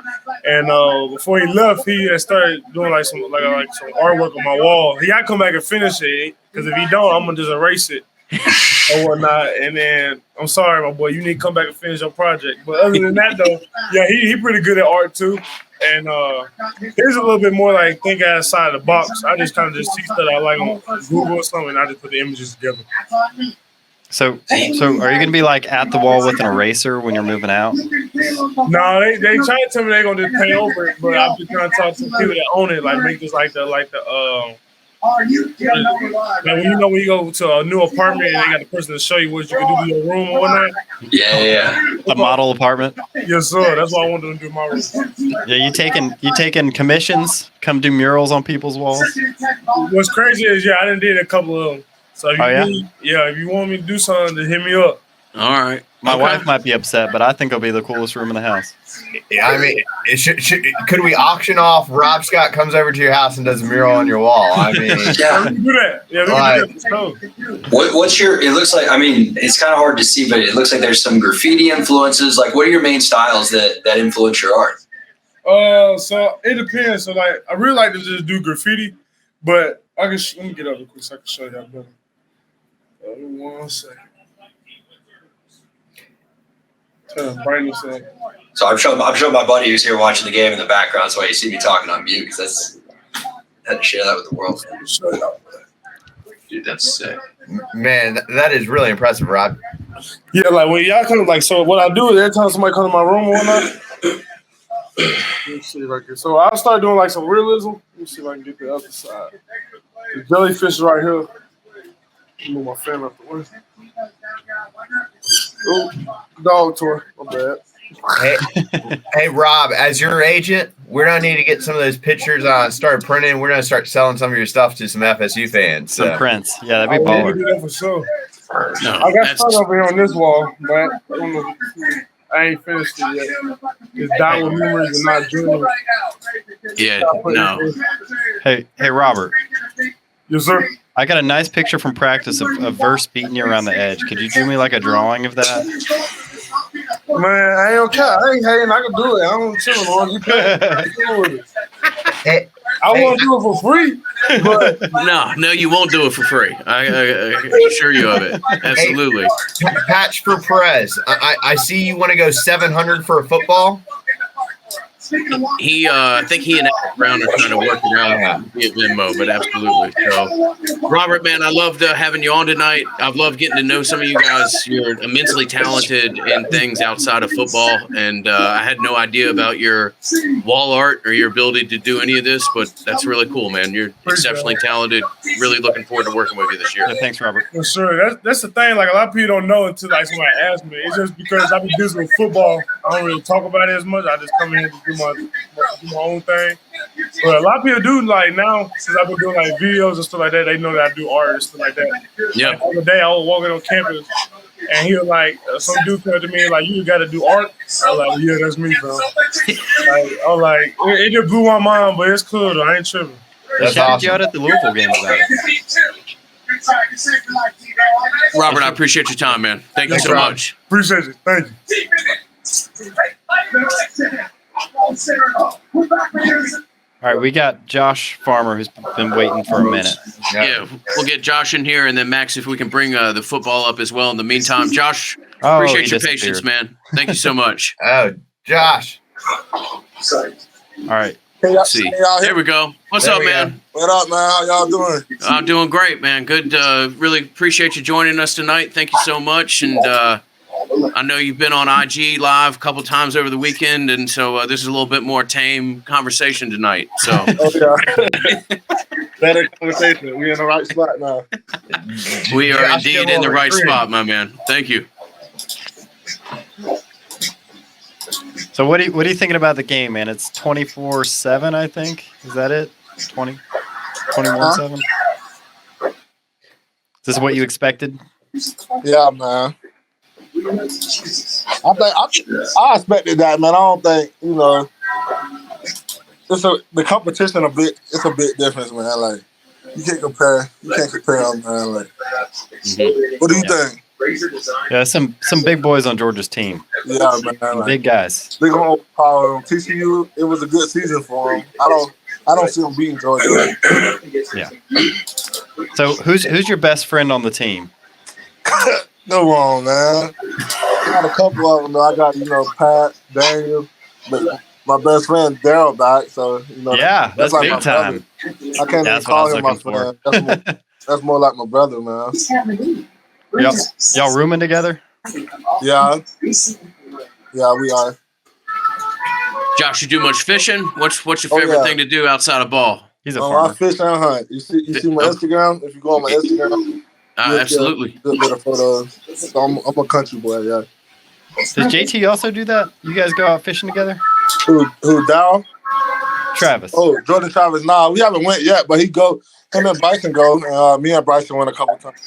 And before he left, he had started doing like some artwork on my wall. He got to come back and finish it, because if he don't, I'm gonna just erase it or whatnot. And then I'm sorry, my boy, you need to come back and finish your project. But other than that, though, yeah, he pretty good at art too. And here's a little bit more like think outside the box. I just kind of just see stuff I like on Google or something, and I just put the images together. So are you going to be like at the wall with an eraser when you're moving out? No, they try to tell me they're going to just paint over it, but I've been trying to talk to people that own it, like make this like when you go to a new apartment and they got the person to show you what you can do to your room or whatnot. Yeah. A model apartment? Yes, sir. That's what I want to do my room. Yeah, you taking commissions? Come do murals on people's walls? What's crazy is I done did a couple of them. So if if you want me to do something, just hit me up. All right. My wife might be upset, but I think it'll be the coolest room in the house. Yeah, I mean, could we auction off? Rob Scott comes over to your house and does a mural on your wall. I mean, yeah, we can do that. Yeah, we can do that. What's your? It looks like. I mean, it's kind of hard to see, but it looks like there's some graffiti influences. Like, what are your main styles that influence your art? So it depends. So like, I really like to just do graffiti, but let me get up real quick so I can show you how better. 1 second. Brightness up. So I'm showing my buddy who's here watching the game in the background. That's why you see me talking on mute, because I had to share that with the world. Dude, that's sick. Man, that is really impressive, Rob. Yeah, like when y'all come, like, so what I do is every time somebody comes to my room or whatnot, let's see right here. So I'll start doing like some realism. Let me see if I can get the other side. The jellyfish is right here. Move my fan up the way. Oh, dog toy. My bad. Hey, Rob, as your agent, we're gonna need to get some of those pictures start printing. We're gonna start selling some of your stuff to some FSU fans. Some prints. Yeah, that'd be baller. Do that for sure. No, I got stuff over here on this wall, but I ain't finished it yet. It's down with memories and not dreams. Yeah, no. Hey, Robert. Yes, sir. I got a nice picture from practice of Verse beating you around the edge. Could you do me like a drawing of that? Man, I ain't okay. I ain't hating. I can do it. I'm chilling on you. I won't do it for free. But no, you won't do it for free. I assure you of it. Absolutely. Hey, patch for Perez. I see you want to go 700 for a football. I think he and Brown are trying to work it out via Venmo, but absolutely. So, Robert, man, I loved having you on tonight. I've loved getting to know some of you guys. You're immensely talented in things outside of football, and I had no idea about your wall art or your ability to do any of this, but that's really cool, man. You're exceptionally talented. Really looking forward to working with you this year. Yeah, thanks, Robert. For sure. That's the thing. Like, a lot of people don't know until like somebody asks me. It's just because I've been busy with football. I don't really talk about it as much. I just come in and do my own thing. But a lot of people do, like, now, since I've been doing like videos and stuff like that, they know that I do art and stuff like that. Yeah. Like, the other day I was walking on campus and he was like, some dude came to me like, "You got to do art?" I was like, "Yeah, that's me, bro." I was like, it just blew my mind, but it's cool though. I ain't tripping. That's awesome. You out at the Louisville game about it. Robert, I appreciate your time, man. Thank you so much. Appreciate it. Thank you. All right, we got Josh Farmer, who's been waiting for a minute. Yeah, we'll get Josh in here, and then Max, if we can bring the football up as well. In the meantime, Josh, appreciate your patience, man. Thank you so much. Oh, Josh. All right. Let's see. There we go. What's up, man? What up, man? How y'all doing? I'm doing great, man. Good. Really appreciate you joining us tonight. Thank you so much. And I know you've been on IG Live a couple times over the weekend, and so this is a little bit more tame conversation tonight. So, better conversation. We're in the right spot now. We are indeed in the right spot, my man. Thank you. So what are you thinking about the game, man? It's 24-7, I think. Is that it? 21-7? Is this what you expected? Yeah, man. I expected that, man. I don't think, the competition it's a bit different, man. Like you can't compare them, man. Like what do you think? Yeah, some big boys on Georgia's team. Yeah, man. Like, big guys. They're gonna overpower them. TCU, it was a good season for them. I don't see them beating Georgia. Yeah. So who's your best friend on the team? No wrong, man. I got a couple of them though. I got, Pat, Daniel, but my best friend Daryl back, so yeah, that's like big time. I can't even call him my friend. That's more like my brother, man. Y'all rooming together? Yeah, we are. Josh, you do much fishing? What's your favorite thing to do outside of ball? He's a farmer. I fish and hunt. You see my Instagram? If you go on my Instagram, absolutely. Good bit of photos. So I'm a country boy, yeah. Does JT also do that? You guys go out fishing together? Who Dow? Travis. Oh, Jordan Travis. Nah, we haven't went yet, but him and Bryson go. Me and Bryson went a couple times.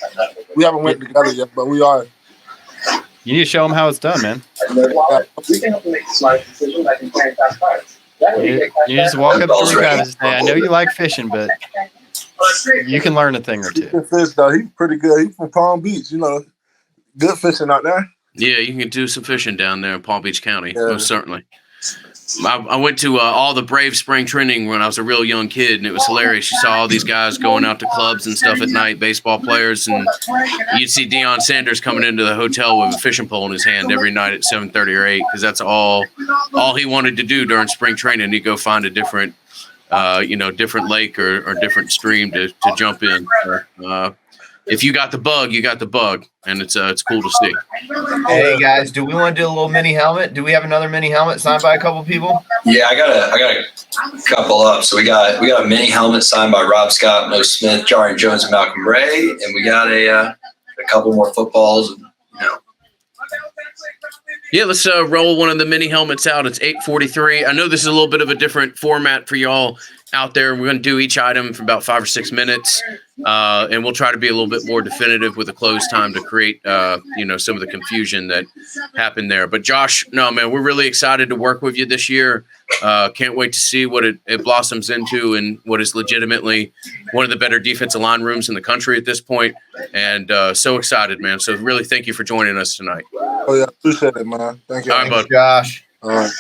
We haven't went together yet, but we are. You need to show him how it's done, man. You just walk up to Travis and say, I know you like fishing, but you can learn a thing or two. He can fish, though. He's pretty good. He's from Palm Beach, Good fishing out there. Yeah, you can do some fishing down there in Palm Beach County, most certainly. I went to all the Brave spring training when I was a real young kid, and it was hilarious. You saw all these guys going out to clubs and stuff at night, baseball players, and you'd see Deion Sanders coming into the hotel with a fishing pole in his hand every night at 7:30 or 8, because that's all he wanted to do during spring training. He'd go find a different, different lake or different stream to jump in. If you got the bug, you got the bug, and it's cool to see. Hey guys, do we want to do a little mini helmet? Do we have another mini helmet signed by a couple people? Yeah, I got a couple up. So we got a mini helmet signed by Rob Scott, Maurice Smith, Jarrian Jones, and Malcolm Ray, and we got a couple more footballs. Yeah, let's roll one of the mini helmets out. It's 8:43. I know this is a little bit of a different format for y'all out there. We're going to do each item for about 5 or 6 minutes, and we'll try to be a little bit more definitive with a close time to create, some of the confusion that happened there. But Josh, no, man, we're really excited to work with you this year. Can't wait to see what it blossoms into and what is legitimately one of the better defensive line rooms in the country at this point. And so excited, man. So really thank you for joining us tonight. Oh, yeah, appreciate it, man. Thank you. All right, bud. Josh. All right.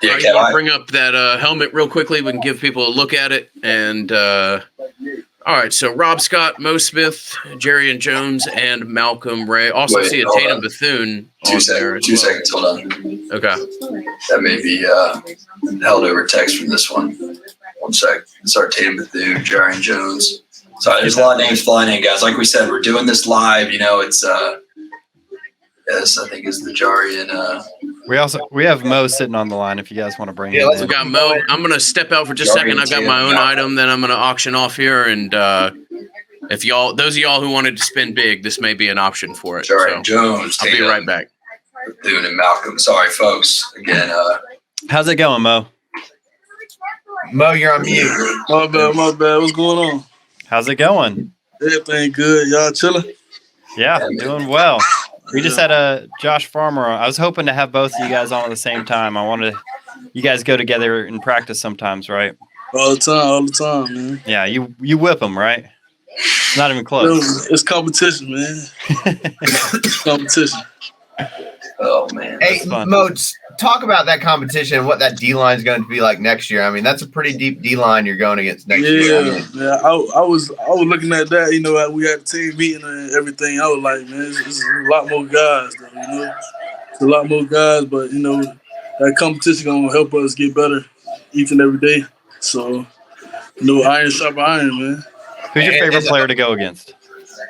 Yeah, right, I'll bring up that helmet real quickly. We can give people a look at it. And all right, so Rob Scott, Mo Smith, Jarrian Jones, and Malcolm Ray. Also see a Tatum Bethune on there. Two seconds, hold on. Okay. That may be held over text from this one. 1 sec. It's our Tatum Bethune, Jarrian Jones. Sorry, there's a lot of names flying in, guys. Like we said, we're doing this live. It's yes, I think it's the Jarrian. We have Mo sitting on the line if you guys want to bring him in. We got Mo. I'm gonna step out for just a second. I've got my own item that I'm gonna auction off here, and if those of y'all who wanted to spin big, this may be an option for it. Jarrian Jones. I'll be right back. Bethune and Malcolm. Sorry, folks. Again. How's it going, Mo? Mo, you're on mute. My bad. What's going on? How's it going? Everything good. Y'all chilling? Yeah, doing well. We just had Josh Farmer on. I was hoping to have both of you guys on at the same time. I wanted you guys go together in practice sometimes, right? All the time, man. Yeah, you whip them, right? It's not even close. It's competition, man. It's competition. Oh man. Hey, Mo, talk about that competition and what that D line is going to be like next year. I mean, that's a pretty deep D line you're going against next year. I was looking at that. You know, we had a team meeting and everything. I was like, man, it's a lot more guys, though. You know, it's a lot more guys, but you know, that competition gonna help us get better each and every day. So, you know, iron sharp iron, man. Who's your favorite player to go against?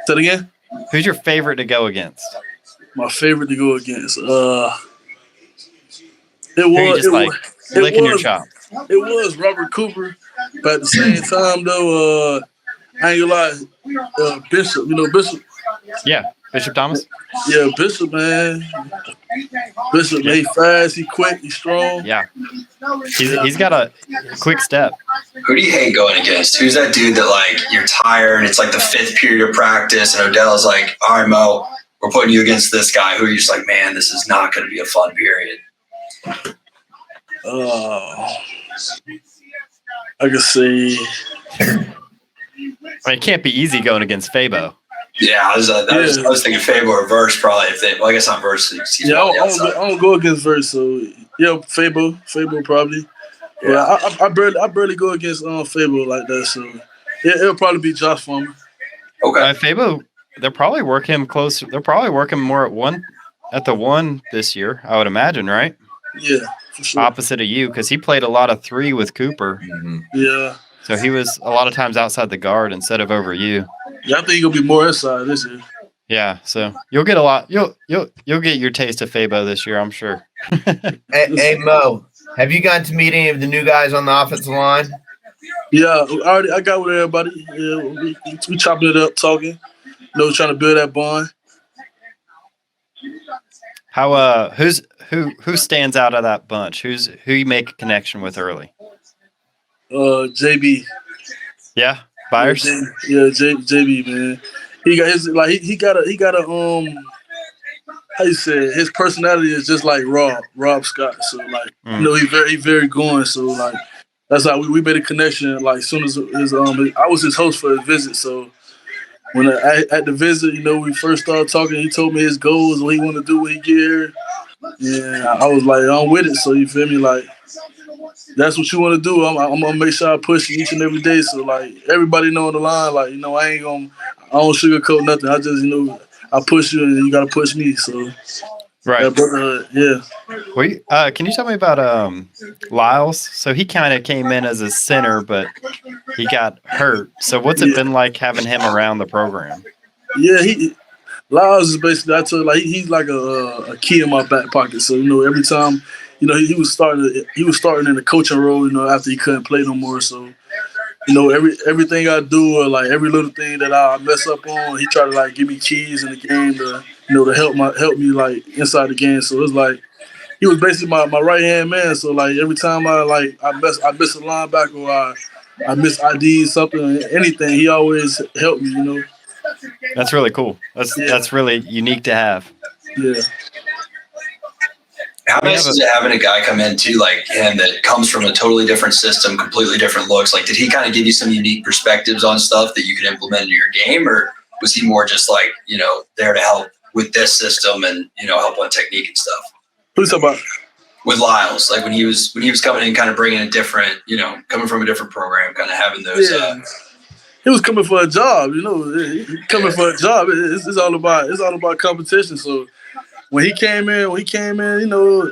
Say it again. Who's your favorite to go against? My favorite to go against. Licking your chops. It was Robert Cooper, but at the same time, though, I ain't gonna lie, Bishop. You know Bishop? Yeah, Bishop Thomas. Yeah, Bishop, man. Bishop, man, he fast, he quick, he strong. Yeah, he's got a quick step. Who do you hate going against? Who's that dude that like you're tired? It's like the 5th period of practice, and Odell's like, "All right, Mo, we're putting you against this guy." Who are you just like, man, this is not going to be a fun period. I could say. I mean, it can't be easy going against Fabo. Yeah, I was thinking Fabo or Verse probably. I guess not Verse. Yeah, I don't go against Verse, so yeah, Fabo probably. Yeah, I barely go against Fabo like that, so yeah, it'll probably be Josh Farmer. Okay, Fabo, they'll probably work him closer. They'll probably work him more at the 1 this year, I would imagine, right? Yeah, for sure. Opposite of you, because he played a lot of 3 with Cooper. Mm-hmm. Yeah. So he was a lot of times outside the guard instead of over you. Yeah, I think he'll be more inside this year. Yeah, so you'll get a lot. You'll get your taste of Fabo this year, I'm sure. Hey Mo, have you gotten to meet any of the new guys on the offensive line? Yeah, I got with everybody. Yeah, we chopping it up, talking. You know, trying to build that bond. How who stands out of that bunch? Who you make a connection with early? JB. Yeah, Byers. Yeah, JB, man. He got his he got a how you say it? His personality is just like Rob Scott. So like you know, he very going. So like that's how we made a connection. Like as soon as I was his host for his visit. So when at the visit, you know, we first started talking. He told me his goals, what he want to do when he get here. Yeah, I was like, I'm with it. So you feel me? Like, that's what you want to do. I'm gonna make sure I push you each and every day. So like everybody know on the line, like, you know, I don't sugarcoat nothing. I just, you know, I push you and you gotta push me. So right, yeah. Well, can you tell me about Lyles? So he kind of came in as a center, but he got hurt. So what's it been like having him around the program? Yeah, Lyles is basically, I told like he's like a key in my back pocket. So you know, every time, you know, he was starting in the coaching role. You know, after he couldn't play no more. So you know, everything I do, or like every little thing that I mess up on, he try to like give me keys in the game to, you know, to help me like inside the game. So it's like he was basically my right hand man. So like every time I miss a linebacker or I miss ID something, anything, he always helped me. You know. That's really cool. That's really unique to have. Yeah. How nice is it having a guy come in too, like him, that comes from a totally different system, completely different looks? Like, did he kind of give you some unique perspectives on stuff that you could implement into your game, or was he more just like, you know, there to help with this system and, you know, help on technique and stuff? Who's talking about? With Lyles, like when he was coming in, kind of bringing a different, you know, coming from a different program, kind of having those. Yeah. He was coming for a job, you know. Coming for a job. It's all about competition. So when he came in, you know,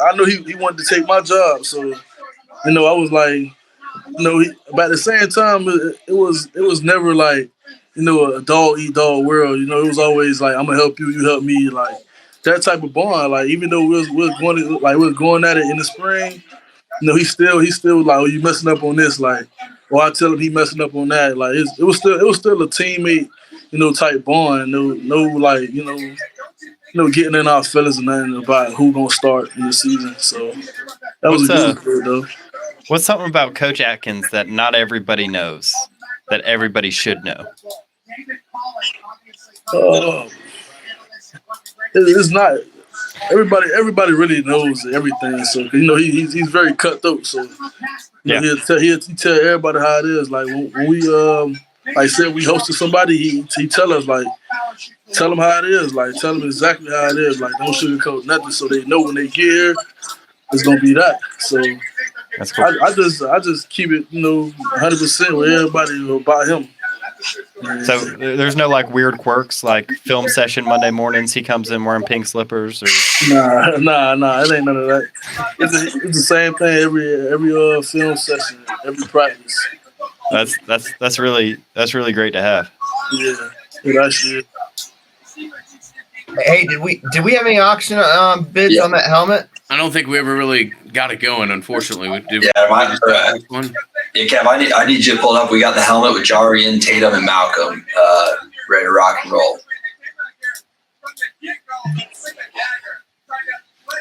I know he wanted to take my job. So, you know, I was like, you know, but at the same time, it was never like, you know, a dog eat dog world. You know, it was always like, I'm gonna help you, you help me, like that type of bond. Like even though we was going at it in the spring, you know, he still like, oh, you messing up on this, like, or I tell him he messing up on that. Like it was still a teammate, you know, type bond. No, like, you know, getting in our feelings and nothing about who gonna start in the season. So that was good though. What's something about Coach Atkins that not everybody knows that everybody should know? It's not everybody really knows everything. So you know he's very cutthroat. So you know, he'll tell everybody how it is. Like when we like said we hosted somebody, he tell us like, tell them how it is. Like tell them exactly how it is. Like don't sugarcoat nothing, so they know when they get here. it's gonna be that. So That's cool. I just keep it, 100% with everybody about him. So there's no like weird quirks like film session Monday mornings. He comes in wearing pink slippers. Or Nah. It ain't none of that. It's the same thing every film session, every practice. That's really great to have. Yeah, it actually is. Hey, did we have any auction bids on that helmet? I don't think we ever really got it going, unfortunately. Kev, I need you to pull it up. We got the helmet with Jarrian, Tatum, and Malcolm ready to rock and roll.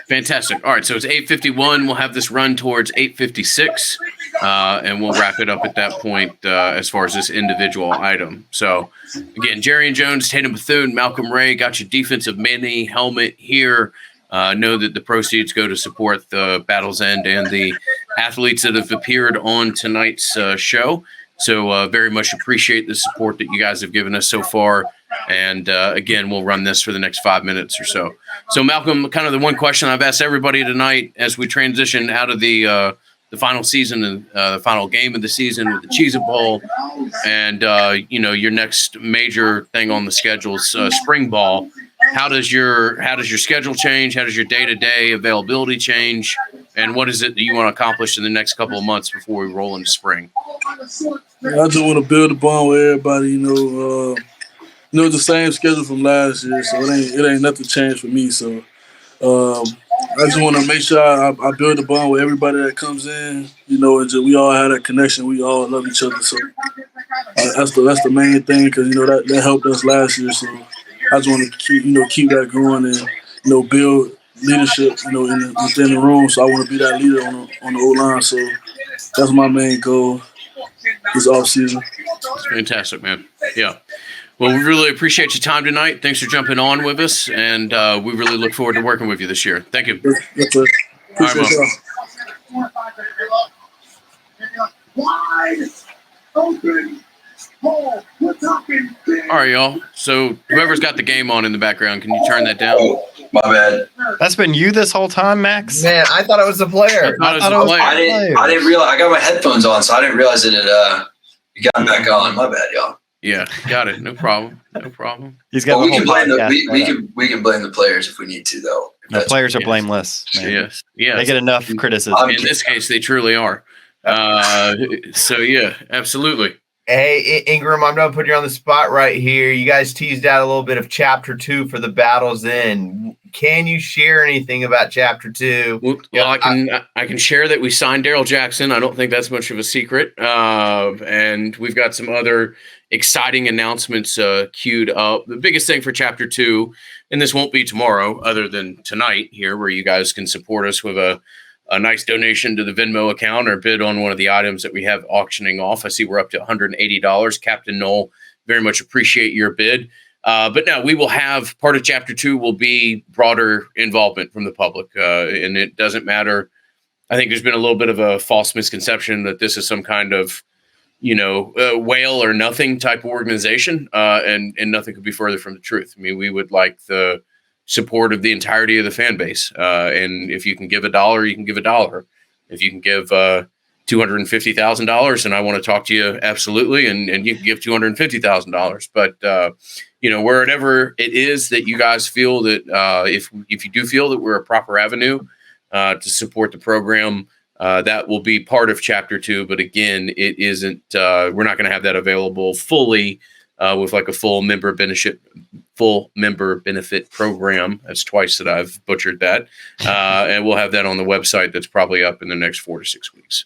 Fantastic. All right, so it's 8:51. We'll have this run towards 8:56, and we'll wrap it up at that point as far as this individual item. So, again, Jarrian Jones, Tatum Bethune, Malcolm Ray got your defensive mini helmet here. Know that the proceeds go to support the Battle's End and the athletes that have appeared on tonight's show. So very much appreciate the support that you guys have given us so far. And again, we'll run this for the next 5 minutes or so. So Malcolm, kind of the one question I've asked everybody tonight as we transition out of the final season and the final game of the season with the Cheez-It Bowl, and your next major thing on the schedule is spring ball. How does your schedule change? How does your day-to-day availability change? And what is it that you want to accomplish in the next couple of months before we roll into spring? I just want to build a bond with everybody. The same schedule from last year, so it ain't nothing changed for me. So I just want to make sure I build a bond with everybody that comes in. We all have that connection. We all love each other. So that's the main thing, because that helped us last year. So I just want to keep that going and build leadership within the room. So I want to be that leader on the O-line. So that's my main goal this offseason. Fantastic, man. Yeah. Well, we really appreciate your time tonight. Thanks for jumping on with us, and we really look forward to working with you this year. Thank you. Yes, sir. Appreciate All right, y'all. So whoever's got the game on in the background, can you turn that down? Oh, my bad. That's been you this whole time, Max? Man, I thought it was the player. I didn't realize. I got my headphones on, so I didn't realize that it got back on. My bad, y'all. Yeah, got it. No problem. No problem. He's got. We can blame the players if we need to, though. The players are blameless. Man. Yes. Yeah. They get enough criticism. In this case, they truly are. So yeah, absolutely. Hey, Ingram, I'm going to put you on the spot right here. You guys teased out a little bit of Chapter 2 for the Battle's End. Can you share anything about Chapter 2? Well, I can share that we signed Daryl Jackson. I don't think that's much of a secret. And we've got some other exciting announcements queued up. The biggest thing for Chapter 2, and this won't be tomorrow other than tonight here, where you guys can support us with a nice donation to the Venmo account or bid on one of the items that we have auctioning off. I see we're up to $180. Captain Knoll, very much appreciate your bid. But no, we will have part of Chapter 2 will be broader involvement from the public. And it doesn't matter. I think there's been a little bit of a false misconception that this is some kind of, whale or nothing type of organization. And nothing could be further from the truth. I mean, we would like the support of the entirety of the fan base. And if you can give $1, you can give $1. If you can give $250,000 and I want to talk to you, absolutely. And you can give $250,000. But, wherever it is that you guys feel that if you do feel that we're a proper avenue to support the program, that will be part of Chapter 2. But again, it isn't, we're not going to have that available fully with like a full member benefit program. That's twice that I've butchered that. And we'll have that on the website. That's probably up in the next 4 to 6 weeks.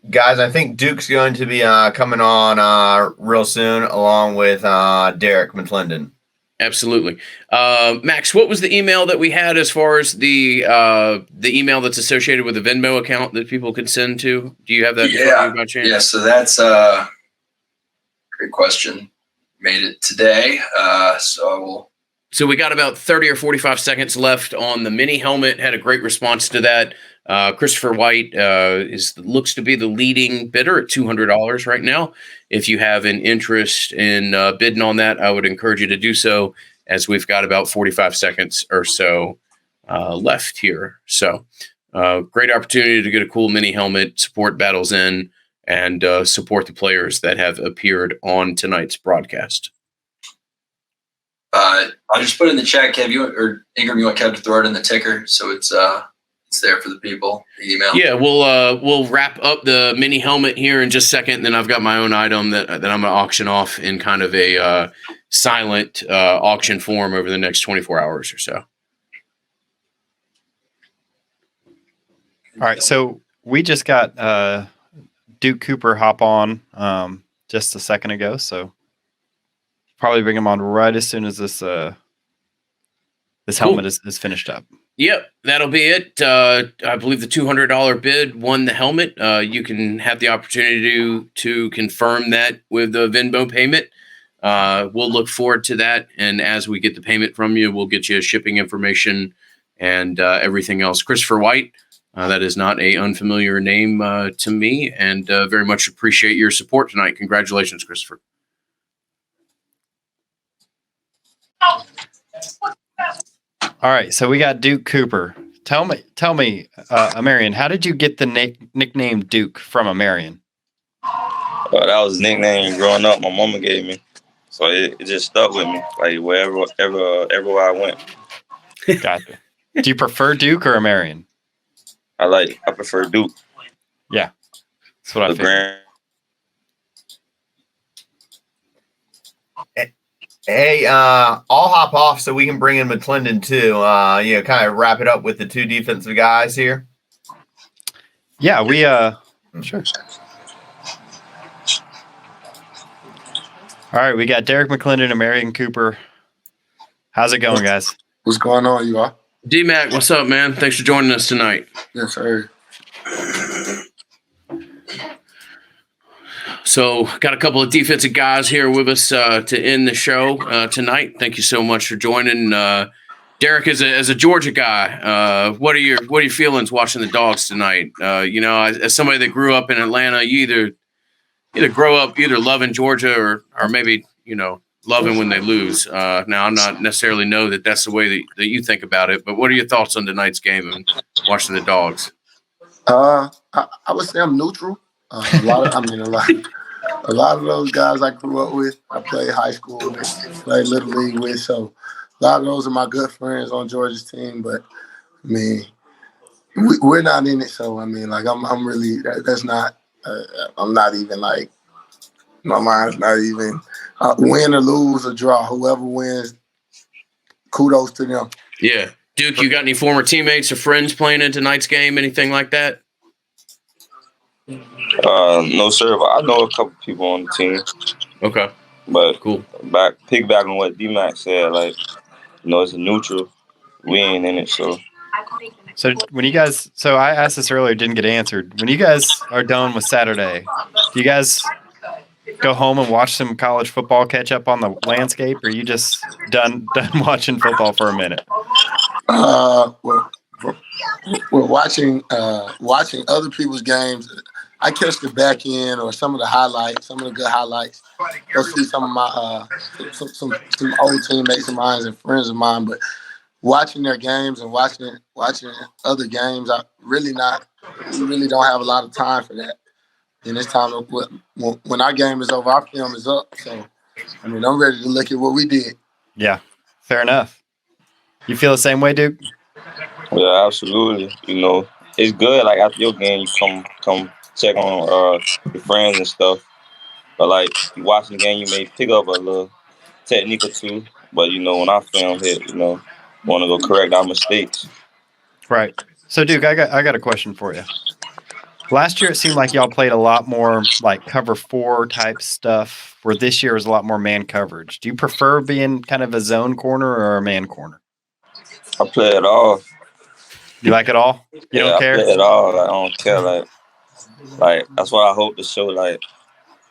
Guys, I think Duke's going to be coming on real soon, along with Derek McClendon. Absolutely. Max, what was the email that we had as far as the email that's associated with the Venmo account that people could send to? Do you have that? Yeah. So that's great question. Made it today. So we got about 30 or 45 seconds left on the mini helmet. Had a great response to that. Christopher White looks to be the leading bidder at $200 right now. If you have an interest in bidding on that, I would encourage you to do so, as we've got about 45 seconds or so left here. So great opportunity to get a cool mini helmet, support Battles In, and support the players that have appeared on tonight's broadcast. I'll just put it in the chat, Kev. Or Ingram, you want Kev to throw it in the ticker so it's there for the people. The email. Yeah, we'll wrap up the mini helmet here in just a second. And then I've got my own item that I'm going to auction off in kind of a silent auction form over the next 24 hours or so. All right, so we just got Duke Cooper hop on just a second ago, so probably bring him on right as soon as this helmet is finished up. Yep, that'll be it. I believe the $200 bid won the helmet. You can have the opportunity to confirm that with the Venmo payment. We'll look forward to that, and as we get the payment from you, we'll get you shipping information and everything else. Christopher White, that is not an unfamiliar name to me, and very much appreciate your support tonight. Congratulations, Christopher. All right, so we got Duke Cooper. Tell me, Omarion, how did you get the nickname Duke from Omarion? That was a nickname growing up. My mama gave me, so it just stuck with me. Like everywhere I went. Gotcha. Do you prefer Duke or Omarion? I prefer Duke. Yeah, that's what I figured. Hey, I'll hop off so we can bring in McClendon too. Kind of wrap it up with the two defensive guys here. Yeah, we sure. All right, we got Derek McClendon and Omarion Cooper. How's it going, guys? What's going on, you all? D-Mac, what's up, man? Thanks for joining us tonight. Yes, sir. So, got a couple of defensive guys here with us to end the show tonight. Thank you so much for joining. Derek, as a Georgia guy, what are your feelings watching the Dogs tonight? As somebody that grew up in Atlanta, you either grow up loving Georgia or maybe loving when they lose. Now, I'm not necessarily know that that's the way that you think about it, but what are your thoughts on tonight's game and watching the Dogs? I would say I'm neutral. A lot of those guys I grew up with, I played high school with, played Little League with, so a lot of those are my good friends on Georgia's team. But I mean, we're not in it, so I mean, like I'm really that's not. I'm not even like my mind's not even win or lose or draw. Whoever wins, kudos to them. Yeah, Duke, you got any former teammates or friends playing in tonight's game? Anything like that? No, sir. But I know a couple people on the team. Okay. But cool. Piggyback on what D-Mac said, it's a neutral. We ain't in it, so. So when you guys, I asked this earlier, didn't get answered. When you guys are done with Saturday, do you guys go home and watch some college football, catch up on the landscape, or are you just done watching football for a minute? We're watching other people's games. I catch the back end or some of the highlights, some of the good highlights. Go see some of my some old teammates of mine and friends of mine. But watching their games and watching other games, we really don't have a lot of time for that. And it's time when our game is over, our film is up. So I mean, I'm ready to look at what we did. Yeah, fair enough. You feel the same way, Duke? Yeah, absolutely. It's good. Like after your game, you come check on your friends and stuff. But you watching the game, you may pick up a little technique or two. But when our film hit, want to go correct our mistakes. Right. So Duke, I got a question for you. Last year, it seemed like y'all played a lot more cover 4 type stuff, where this year was a lot more man coverage. Do you prefer being kind of a zone corner or a man corner? I play it all. You like it all? You don't care? I play it all. I don't care. That's what I hope to show. I'm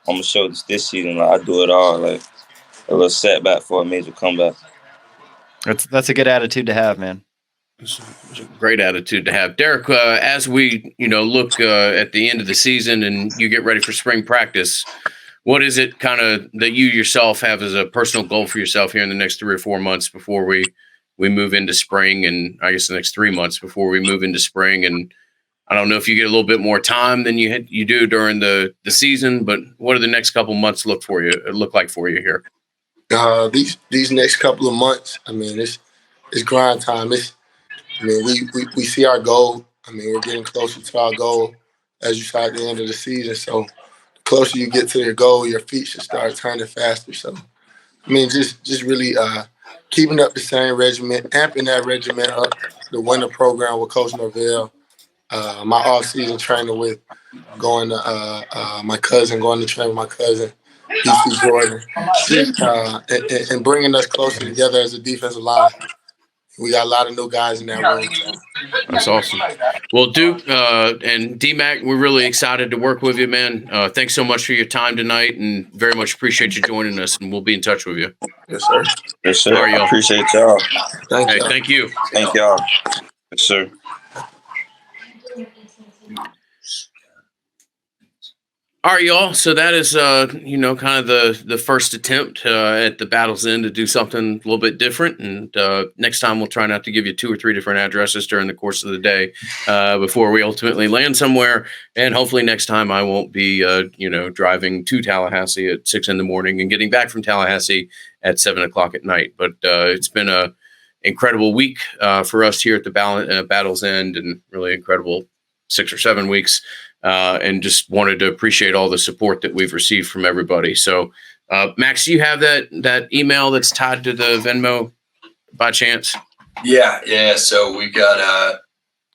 gonna show this season. I do it all. A little setback for a major comeback. That's a good attitude to have, man. It's a great attitude to have. Derek, as we look at the end of the season and you get ready for spring practice, what is it kind of that you yourself have as a personal goal for yourself here in the next 3 or 4 months before we we move into spring, and I guess the next 3 months before we move into spring. And I don't know if you get a little bit more time than you do during the season, but what do the next couple months look like for you here? These next couple of months, I mean, it's grind time. We see our goal. I mean, we're getting closer to our goal as you start the end of the season. So the closer you get to your goal, your feet should start turning faster. So, I mean, just really keeping up the same regimen, amping that regimen up, the winter program with Coach Norvell, my off-season training with going to train with my cousin, DC Jordan, and bringing us closer together as a defensive line. We got a lot of new guys in that room. That's awesome. Well, Duke and D-Mac, we're really excited to work with you, man. Thanks so much for your time tonight, and very much appreciate you joining us, and we'll be in touch with you. Yes, sir. Yes, sir. All right, y'all. Appreciate y'all. Thank you. Thank y'all. Yes, sir. All right, y'all. So that is, kind of the first attempt at the Battle's End to do something a little bit different. And next time we'll try not to give you 2 or 3 different addresses during the course of the day before we ultimately land somewhere. And hopefully next time I won't be, driving to Tallahassee at 6 a.m. and getting back from Tallahassee at 7 o'clock at night. But it's been a incredible week for us here at the Battle's End, and really incredible 6 or 7 weeks. And just wanted to appreciate all the support that we've received from everybody. So, Max, do you have that email that's tied to the Venmo by chance? Yeah. So we've got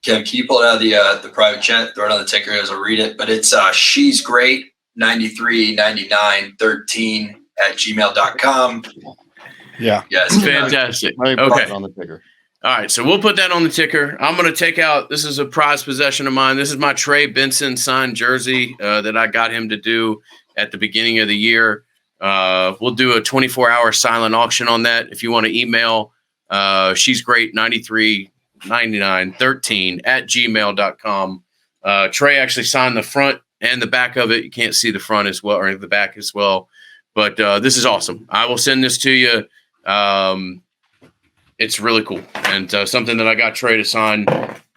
Kevin, can you pull it out of the private chat, throw it on the ticker as I read it? But it's she's great 939913@gmail.com. Yeah. Yes. Fantastic. Okay. On the ticker. All right, so we'll put that on the ticker. I'm going to take out, this is a prized possession of mine. This is my Trey Benson signed jersey that I got him to do at the beginning of the year. We'll do a 24-hour silent auction on that. If you want to email, she's great 939913@gmail.com. Trey actually signed the front and the back of it. You can't see the front as well, or the back as well. But this is awesome. I will send this to you. It's really cool, and something that I got Trey to sign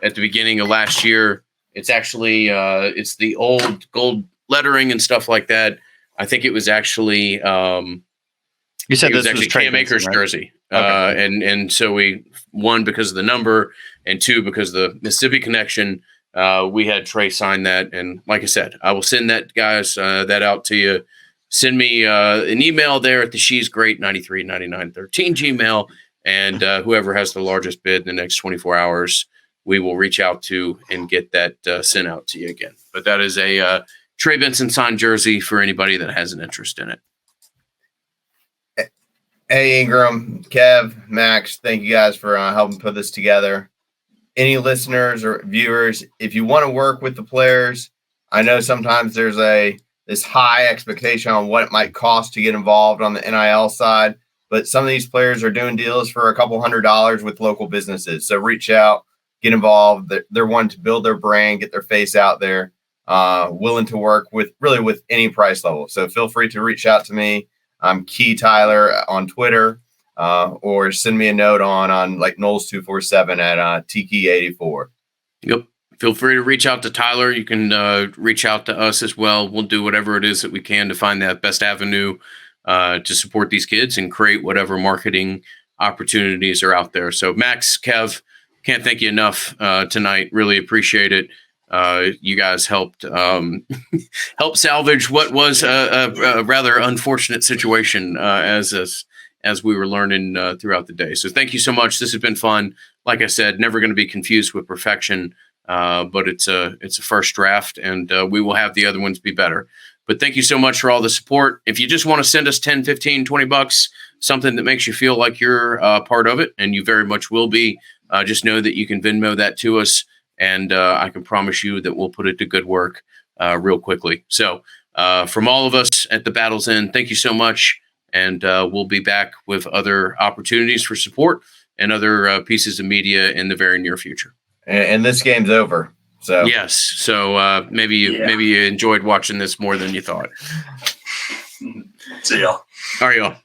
at the beginning of last year. It's actually it's the old gold lettering and stuff like that. I think it was actually you said this was Cam Akers' jersey, okay. And so we, 1, because of the number, and 2, because of the Mississippi connection. We had Trey sign that, and like I said, I will send that that out to you. Send me an email there at the She's Great 939913 Gmail. And whoever has the largest bid in the next 24 hours, we will reach out to and get that sent out to you again. But that is a Trey Benson signed jersey for anybody that has an interest in it. Hey, Ingram, Kev, Max, thank you guys for helping put this together. Any listeners or viewers, if you want to work with the players, I know sometimes there's this high expectation on what it might cost to get involved on the NIL side. But some of these players are doing deals for a couple $100 with local businesses. So reach out, get involved. They're wanting to build their brand, get their face out there, willing to work with any price level. So feel free to reach out to me. I'm Key Tyler on Twitter, or send me a note on like Knowles247 at Tiki84. Yep. Feel free to reach out to Tyler. You can reach out to us as well. We'll do whatever it is that we can to find that best avenue to support these kids and create whatever marketing opportunities are out there. So Max, Kev, can't thank you enough tonight. Really appreciate it. You guys helped help salvage what was a rather unfortunate situation as we were learning throughout the day. So thank you so much. This has been fun. Like I said, never going to be confused with perfection, but it's a first draft, and we will have the other ones be better. But thank you so much for all the support. If you just want to send us 10, 15, 20 bucks, something that makes you feel like you're part of it, and you very much will be, just know that you can Venmo that to us, and I can promise you that we'll put it to good work real quickly. So from all of us at the Battle's End, thank you so much, and we'll be back with other opportunities for support and other pieces of media in the very near future. And this game's over. So yes, so maybe you enjoyed watching this more than you thought. See y'all. All right, y'all.